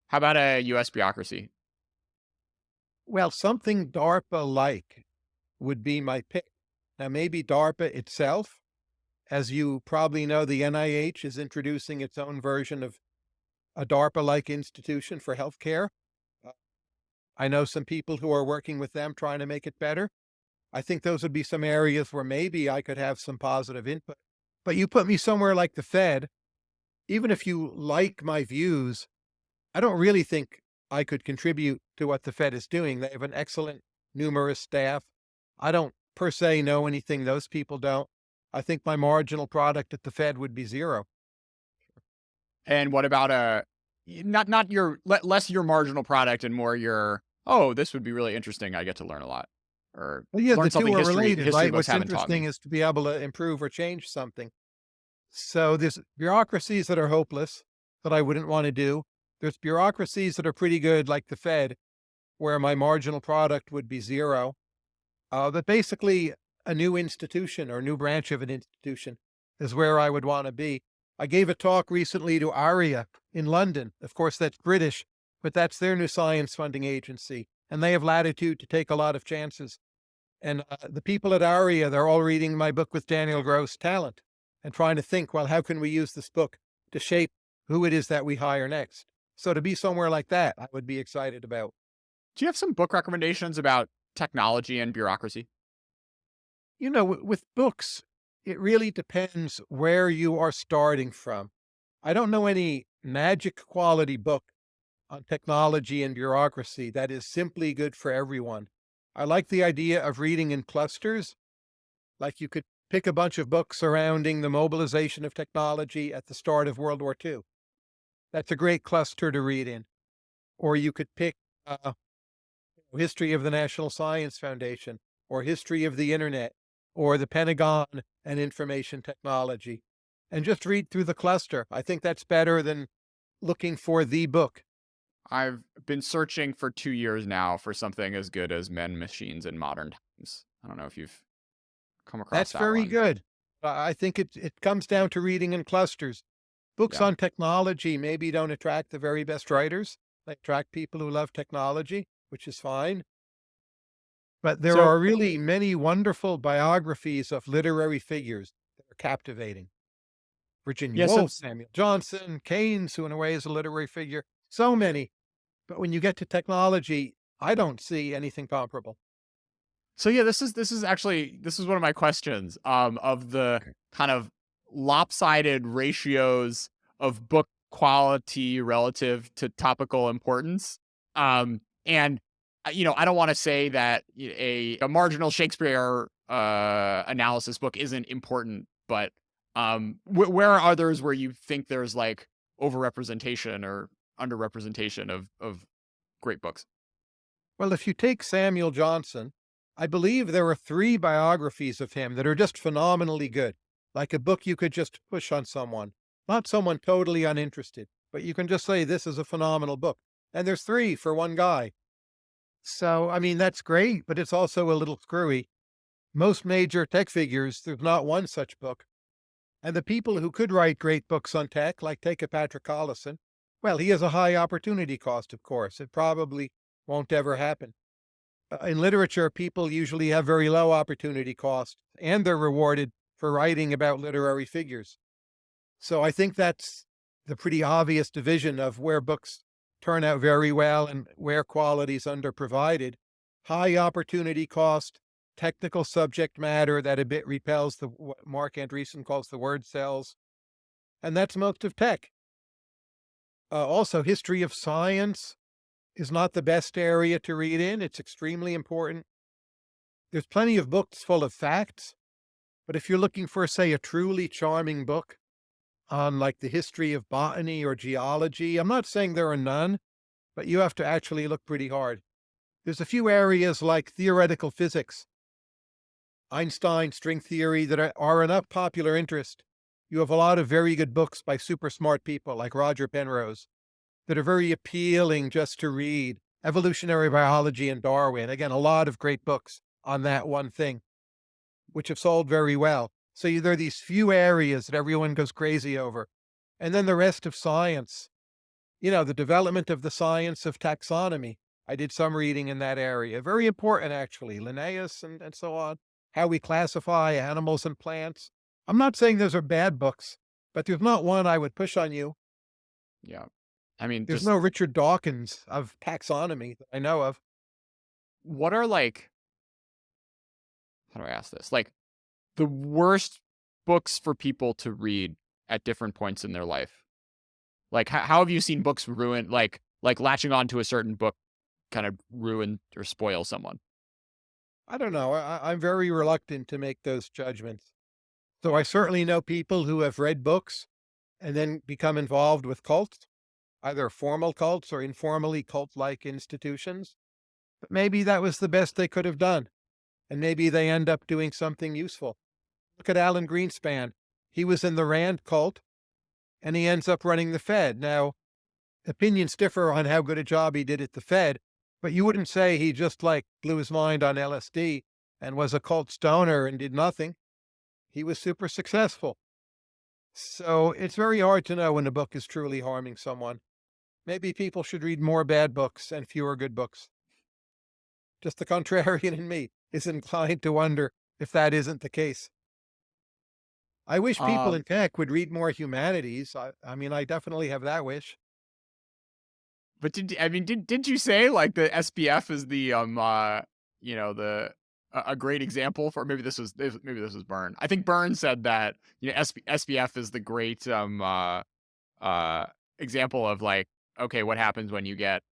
how about a U.S. bureaucracy? Well, something DARPA like would be my pick. Now, maybe DARPA itself. As you probably know, the NIH is introducing its own version of a DARPA like institution for healthcare. Uh, I know some people who are working with them trying to make it better. I think those would be some areas where maybe I could have some positive input. But you put me somewhere like the Fed, even if you like my views, I don't really think I could contribute to what the Fed is doing. They have an excellent, numerous staff. I don't per se know anything those people don't. I think my marginal product at the Fed would be zero. And what about not your less your marginal product and more your this would be really interesting. I get to learn a lot or Well, yeah, the learn two something are history related, right? books What's haven't taught interesting me. is to be able to improve or change something. So there's bureaucracies that are hopeless that I wouldn't want to do. There's bureaucracies that are pretty good, like the Fed, where my marginal product would be zero. But basically, a new institution or new branch of an institution is where I would want to be. I gave a talk recently to ARIA in London. Of course, that's British, but that's their new science funding agency, and they have latitude to take a lot of chances. And the people at ARIA, they're all reading my book with Daniel Gross, Talent, and trying to think, well, how can we use this book to shape who it is that we hire next? So to be somewhere like that, I would be excited about. Do you have some book recommendations about technology and bureaucracy? With books, it really depends where you are starting from. I don't know any magic quality book on technology and bureaucracy that is simply good for everyone. I like the idea of reading in clusters, like you could pick a bunch of books surrounding the mobilization of technology at the start of World War II. That's a great cluster to read in. Or you could pick history of the National Science Foundation, or history of the internet, or the Pentagon and information technology, and just read through the cluster. I think that's better than looking for the book. I've been searching for 2 years now for something as good as Men, Machines, in Modern Times. I don't know if you've come across That's that very one. good. I think it comes down to reading in clusters. Books Yeah. on technology maybe don't attract the very best writers. They attract people who love technology, which is fine. But there So, are really many wonderful biographies of literary figures that are captivating. Virginia yeah, so Woolf, Samuel Johnson, Keynes, who in a way is a literary figure, so many. But when you get to technology, I don't see anything comparable. yeah, this is one of my questions, of the Okay. kind of lopsided ratios of book quality relative to topical importance. And I don't want to say that a marginal Shakespeare analysis book isn't important, but where are others where you think there's like overrepresentation or underrepresentation of great books? Well, if you take Samuel Johnson, I believe there are three biographies of him that are just phenomenally good, like a book you could just push on someone, not someone totally uninterested, but you can just say, this is a phenomenal book. And there's three for one guy. So, I mean, that's great, but it's also a little screwy. Most major tech figures, there's not one such book. And the people who could write great books on tech, like take a Patrick Collison, well, he has a high opportunity cost, of course. It probably won't ever happen. In literature, people usually have very low opportunity cost, and they're rewarded for writing about literary figures. So I think that's the pretty obvious division of where books turn out very well and where quality is underprovided. High opportunity cost, technical subject matter that a bit repels the what Mark Andreessen calls the word cells, and that's most of tech. Also, history of science is not the best area to read in. It's extremely important. There's plenty of books full of facts, but if you're looking for, say, a truly charming book on like the history of botany or geology, I'm not saying there are none, but you have to actually look pretty hard. There's a few areas like theoretical physics, Einstein string theory that are enough popular interest. You have a lot of very good books by super smart people like Roger Penrose that are very appealing just to read. Evolutionary biology and Darwin. Again, a lot of great books on that one thing, which have sold very well. So there are these few areas that everyone goes crazy over. And then the rest of science, the development of the science of taxonomy. I did some reading in that area. Very important, actually. Linnaeus and so on. How we classify animals and plants. I'm not saying those are bad books, but there's not one I would push on you. Yeah. I mean, There's just no Richard Dawkins of taxonomy that I know of. what are like, how do I ask this? Like the worst books for people to read at different points in their life. Like how have you seen books ruin like latching on to a certain book kind of ruin or spoil someone? I don't know. I'm very reluctant to make those judgments. So I certainly know people who have read books and then become involved with cults, either formal cults or informally cult-like institutions. But maybe that was the best they could have done. And maybe they end up doing something useful. Look at Alan Greenspan. He was in the Rand cult and he ends up running the Fed. Now, opinions differ on how good a job he did at the Fed, but you wouldn't say he just like blew his mind on LSD. and was a cult stoner and did nothing, he was super successful. So it's very hard to know when a book is truly harming someone. Maybe people should read more bad books and fewer good books. Just the contrarian in me is inclined to wonder if that isn't the case. I wish people Um, in tech would read more humanities. I mean, I definitely have that wish. but did you say like the SPF is the the a great example for maybe this was Byrne. I think Byrne said that SPF is the great uh example of like okay what happens when you get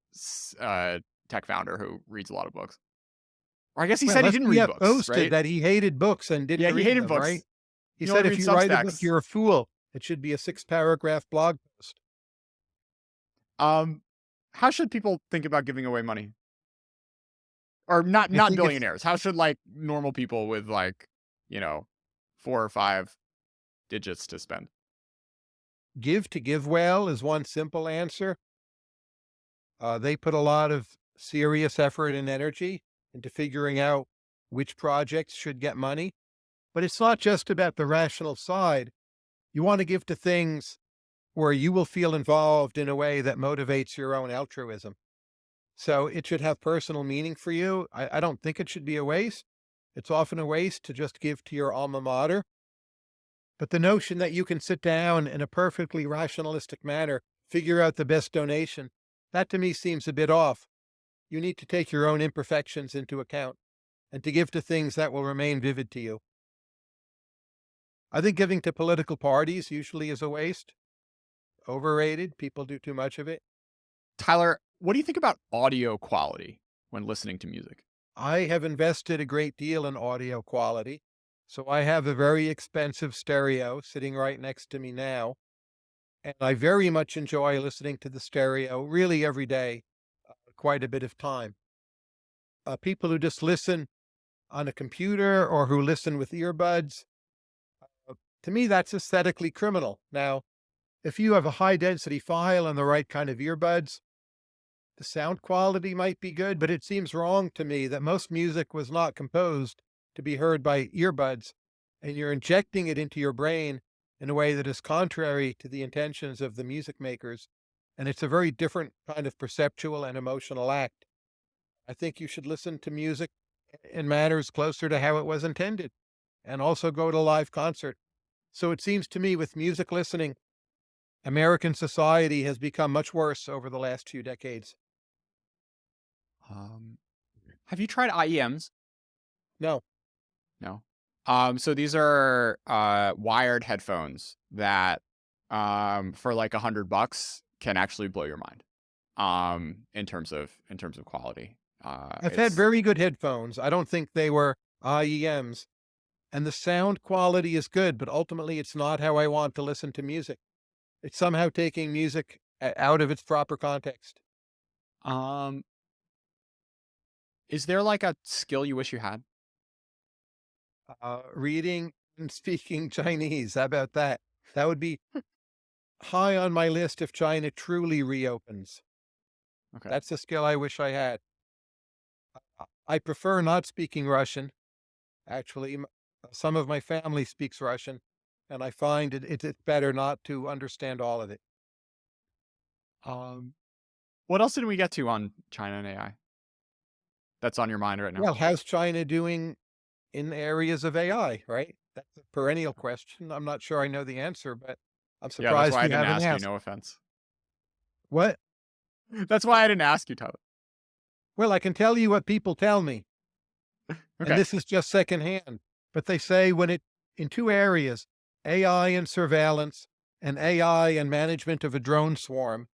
tech founder who reads a lot of books. Or I guess he Well, said he didn't read SBF books, boasted right? that he hated books and Yeah, didn't he read hated them, right? books. He He said, only if reads you write a book, Substacks. you're a fool. It should be a 6 paragraph blog post. Um, how should people think about giving away money? Or I not think it's billionaires. How should like normal people with like, you know, 4 or 5 digits to spend? give to give well is one simple answer. They put a lot of serious effort and energy into figuring out which projects should get money. But it's not just about the rational side. You want to give to things where you will feel involved in a way that motivates your own altruism. So it should have personal meaning for you. I don't think it should be a waste. It's often a waste to just give to your alma mater. But the notion that you can sit down in a perfectly rationalistic manner, figure out the best donation, that to me seems a bit off. You need to take your own imperfections into account and to give to things that will remain vivid to you. I think giving to political parties usually is a waste. Overrated. People do too much of it. Tyler, what do you think about audio quality when listening to music? I have invested a great deal in audio quality. So I have a very expensive stereo sitting right next to me now. And I very much enjoy listening to the stereo really every day, quite a bit of time. People who just listen on a computer or who listen with earbuds, to me, that's aesthetically criminal. Now, if you have a high density file and the right kind of earbuds, the sound quality might be good, but it seems wrong to me that most music was not composed to be heard by earbuds, and you're injecting it into your brain in a way that is contrary to the intentions of the music makers. And it's a very different kind of perceptual and emotional act. I think you should listen to music in manners closer to how it was intended and also go to a live concert. So it seems to me with music listening, American society has become much worse over the last few decades. Um, have you tried IEMs? No, No. So these are wired headphones that for like $100 can actually blow your mind. In terms of quality. I've had It's very good headphones. I don't think they were IEMs, and the sound quality is good, but ultimately it's not how I want to listen to music. It's somehow taking music out of its proper context. um is there like a skill you wish you had? Reading and speaking Chinese. How about that? That would be high on my list if China truly reopens. Okay. That's a skill I wish I had. I prefer not speaking Russian. Actually, some of my family speaks Russian, and I find it's better not to understand all of it. Um what else did we get to on China and AI that's on your mind right now? Well, how's China doing in areas of AI, right? That's a perennial question. I'm not sure I know the answer, but I'm Yeah, that's surprised why I you didn't haven't ask you, asked. no offense. What? That's why I didn't ask you, Tyler. Well, I can tell you what people tell me, and Okay. this is just secondhand, but they say when it in two areas, AI and surveillance and AI and management of a drone swarm,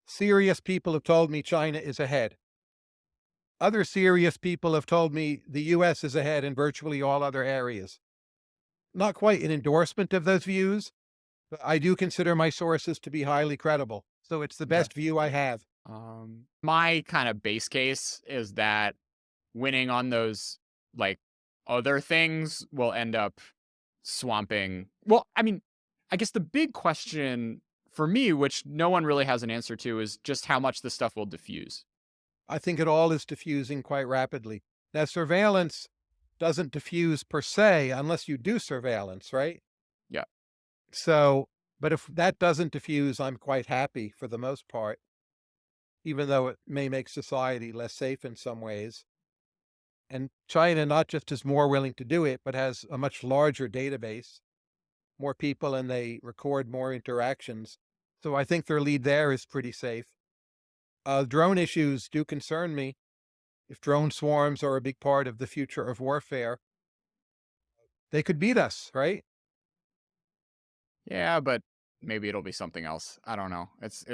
serious people have told me China is ahead. Other serious people have told me the US is ahead in virtually all other areas. Not quite an endorsement of those views, but I do consider my sources to be highly credible. So it's the Okay. best view I have. My kind of base case is that winning on those like other things will end up swamping. Well, I mean, I guess the big question for me, which no one really has an answer to, is just how much this stuff will diffuse. I think it all is diffusing quite rapidly. Now, surveillance, doesn't diffuse per se unless you do surveillance, right? Yeah. So, but if that doesn't diffuse, I'm quite happy for the most part, even though it may make society less safe in some ways. And China not just is more willing to do it, but has a much larger database, more people, and they record more interactions. So I think their lead there is pretty safe. Drone issues do concern me. If drone swarms are a big part of the future of warfare, they could beat us, right? Yeah, but maybe it'll be something else. I don't know. It's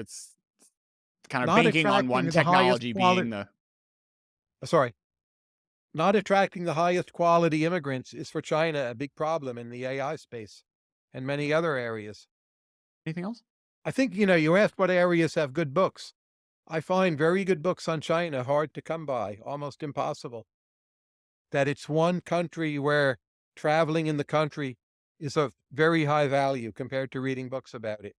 kind of Not banking on attracting one the highest technology being quality, the sorry, not attracting the highest quality immigrants is for China a big problem in the AI space and many other areas. anything else? I think, you asked what areas have good books. I find very good books on China hard to come by, almost impossible. That it's one country where traveling in the country is of very high value compared to reading books about it.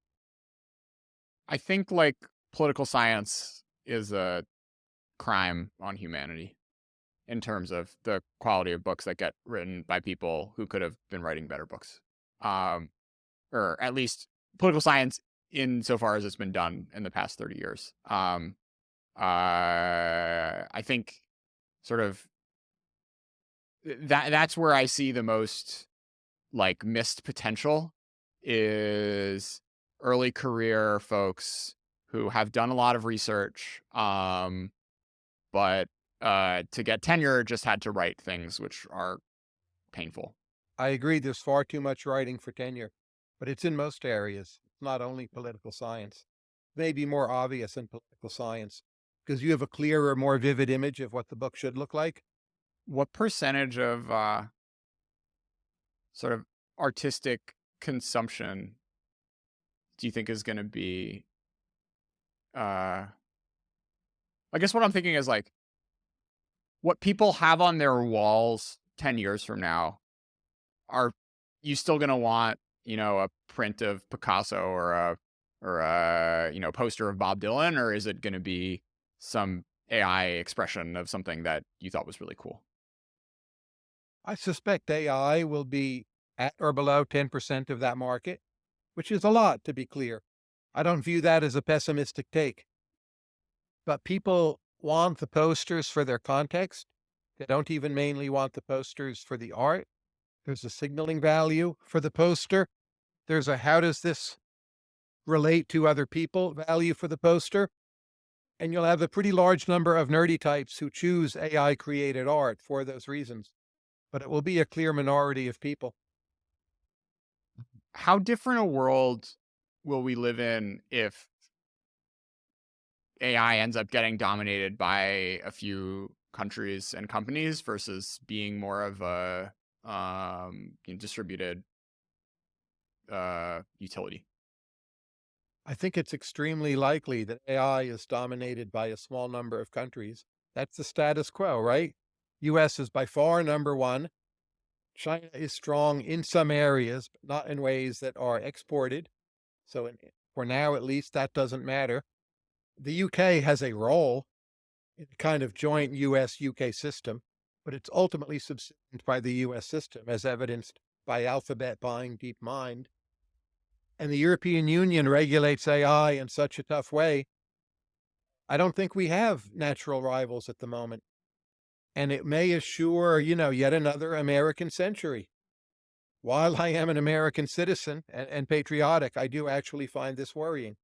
I think like political science is a crime on humanity in terms of the quality of books that get written by people who could have been writing better books. Um, or at least political science insofar as it's been done in the past 30 years. I think sort of that's where I see the most like missed potential is early career folks who have done a lot of research, but to get tenure just had to write things which are painful. I agree there's far too much writing for tenure, but it's in most areas. It's not only political science. Maybe more obvious in political science because you have a clearer, more vivid image of what the book should look like. What percentage of sort of artistic consumption do you think is going to be? Uh, I guess what I'm thinking is like what people have on their walls 10 years from now. Are you still gonna want, a print of Picasso or a poster of Bob Dylan, or is it gonna be some AI expression of something that you thought was really cool? I suspect AI will be at or below 10% of that market, which is a lot, to be clear. I don't view that as a pessimistic take, but people want the posters for their context. They don't even mainly want the posters for the art. There's a signaling value for the poster. There's a how does this relate to other people value for the poster. And you'll have a pretty large number of nerdy types who choose AI created art for those reasons, but it will be a clear minority of people. How different a world will we live in if AI ends up getting dominated by a few countries and companies versus being more of a distributed utility? I think it's extremely likely that AI is dominated by a small number of countries. That's the status quo, right? US is by far number one. China is strong in some areas, but not in ways that are exported. So for now, at least, that doesn't matter. The UK has a role in a kind of joint US UK system, but it's ultimately subsumed by the US system, as evidenced by Alphabet buying DeepMind. And the European Union regulates AI in such a tough way. I don't think we have natural rivals at the moment. And it may assure, yet another American century. While I am an American citizen and patriotic, I do actually find this worrying.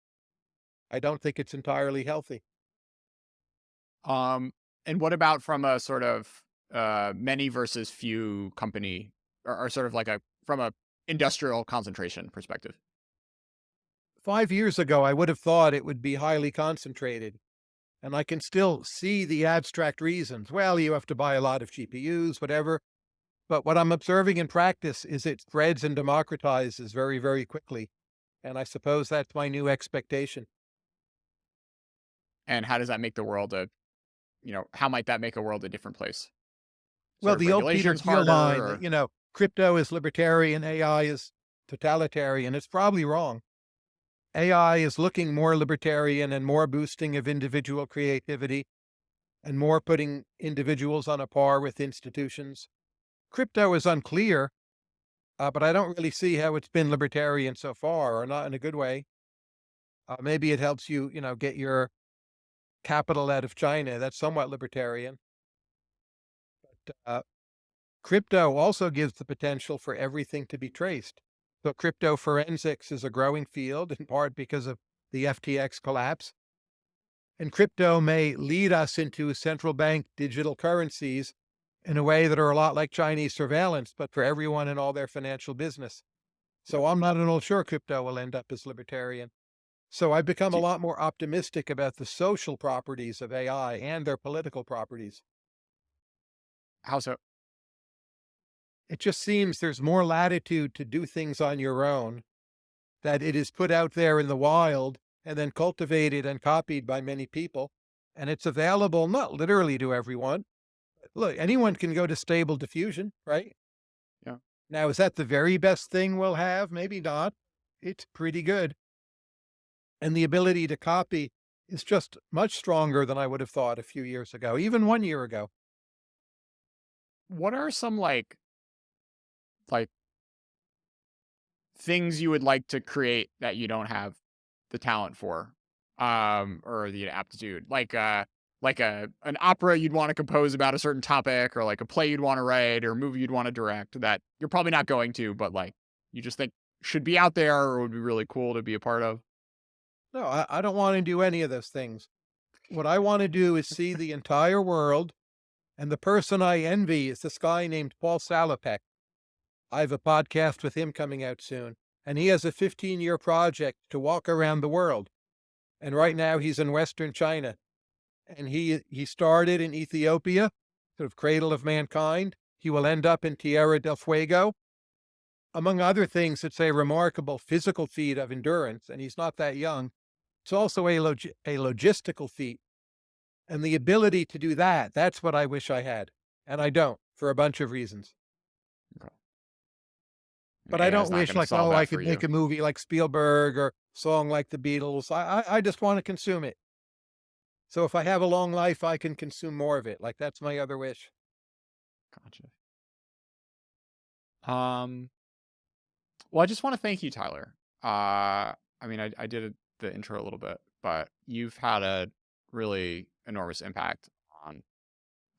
I don't think it's entirely healthy. Um, and what about from a sort of many versus few company, or sort of like a from a industrial concentration perspective? 5 years ago, I would have thought it would be highly concentrated. And I can still see the abstract reasons. Well, you have to buy a lot of GPUs, whatever. But what I'm observing in practice is it spreads and democratizes very, very quickly. And I suppose that's my new expectation. And how does that make the world how might that make a world a different place? Well, Sort of the old Peter regulations Thiel harder line that, or crypto is libertarian, AI is totalitarian, it's probably wrong. AI is looking more libertarian and more boosting of individual creativity and more putting individuals on a par with institutions. Crypto is unclear, but I don't really see how it's been libertarian so far, or not in a good way. Maybe it helps you, get your capital out of China. That's somewhat libertarian. Uh, Crypto also gives the potential for everything to be traced. So crypto forensics is a growing field, in part because of the FTX collapse. And crypto may lead us into central bank digital currencies in a way that are a lot like Chinese surveillance, but for everyone and all their financial business. Yeah. So I'm not at all sure crypto will end up as libertarian. So I've become a Do, lot more optimistic about the social properties of AI and their political properties. how so? It just seems there's more latitude to do things on your own, that it is put out there in the wild and then cultivated and copied by many people. And it's available not literally to everyone. Look, anyone can go to Stable Diffusion, right? Yeah. Now, is that the very best thing we'll have? Maybe not. It's pretty good. And the ability to copy is just much stronger than I would have thought a few years ago, even 1 year ago. What are some like things you would like to create that you don't have the talent for, or the aptitude? Like an opera you'd want to compose about a certain topic, or like a play you'd want to write, or a movie you'd want to direct that you're probably not going to, but like you just think should be out there or would be really cool to be a part of. No, I don't want to do any of those things. What I want to do is see the entire world. And the person I envy is this guy named Paul Salopek. I have a podcast with him coming out soon. And he has a 15-year project to walk around the world. And right now he's in Western China. And he started in Ethiopia, sort of cradle of mankind. He will end up in Tierra del Fuego. Among other things, it's a remarkable physical feat of endurance, and he's not that young. It's also a logistical feat. And the ability to do that, that's what I wish I had. And I don't, for a bunch of reasons. Okay. And But I AI is don't not wish going to like, solve oh, I that for could make you. a movie like Spielberg or song like the Beatles. I just want to consume it. So if I have a long life, I can consume more of it. Like that's my other wish. Gotcha. Um, well, I just want to thank you, Tyler. I mean, I did the intro a little bit, but you've had a really enormous impact on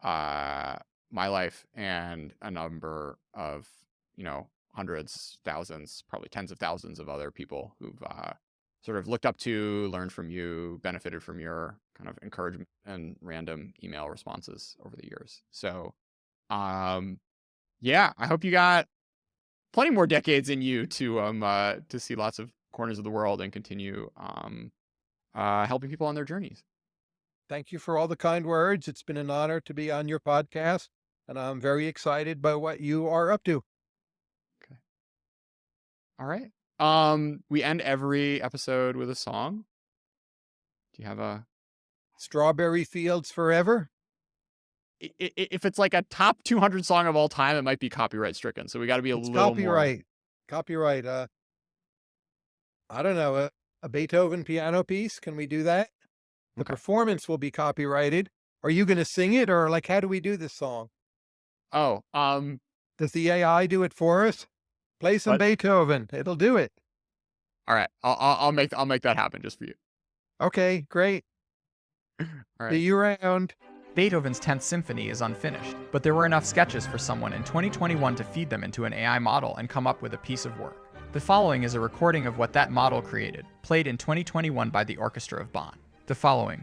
uh my life and a number of, hundreds, thousands, probably tens of thousands of other people who've sort of looked up to, learned from you, benefited from your kind of encouragement and random email responses over the years. So, um, yeah, I hope you got plenty more decades in you to see lots of corners of the world and continue helping people on their journeys. Thank you for all the kind words. It's been an honor to be on your podcast, and I'm very excited by what you are up to. Okay. All right. We end every episode with a song. Do you have a Strawberry Fields Forever. if it's like a top 200 song of all time, it might be copyright stricken. So we got to be a It's little more. copyright. Copyright. I don't know, a Beethoven piano piece. Can we do that? The Okay. performance will be copyrighted. Are you going to sing it, or like how do we do this song? Oh, Does the AI do it for us? Play some what? Beethoven. It'll do it. All right. I'll make that happen just for you. Okay, great. All See right. you around. Beethoven's 10th Symphony is unfinished, but there were enough sketches for someone in 2021 to feed them into an AI model and come up with a piece of work. The following is a recording of what that model created, played in 2021 by the Orchestra of Bonn. The following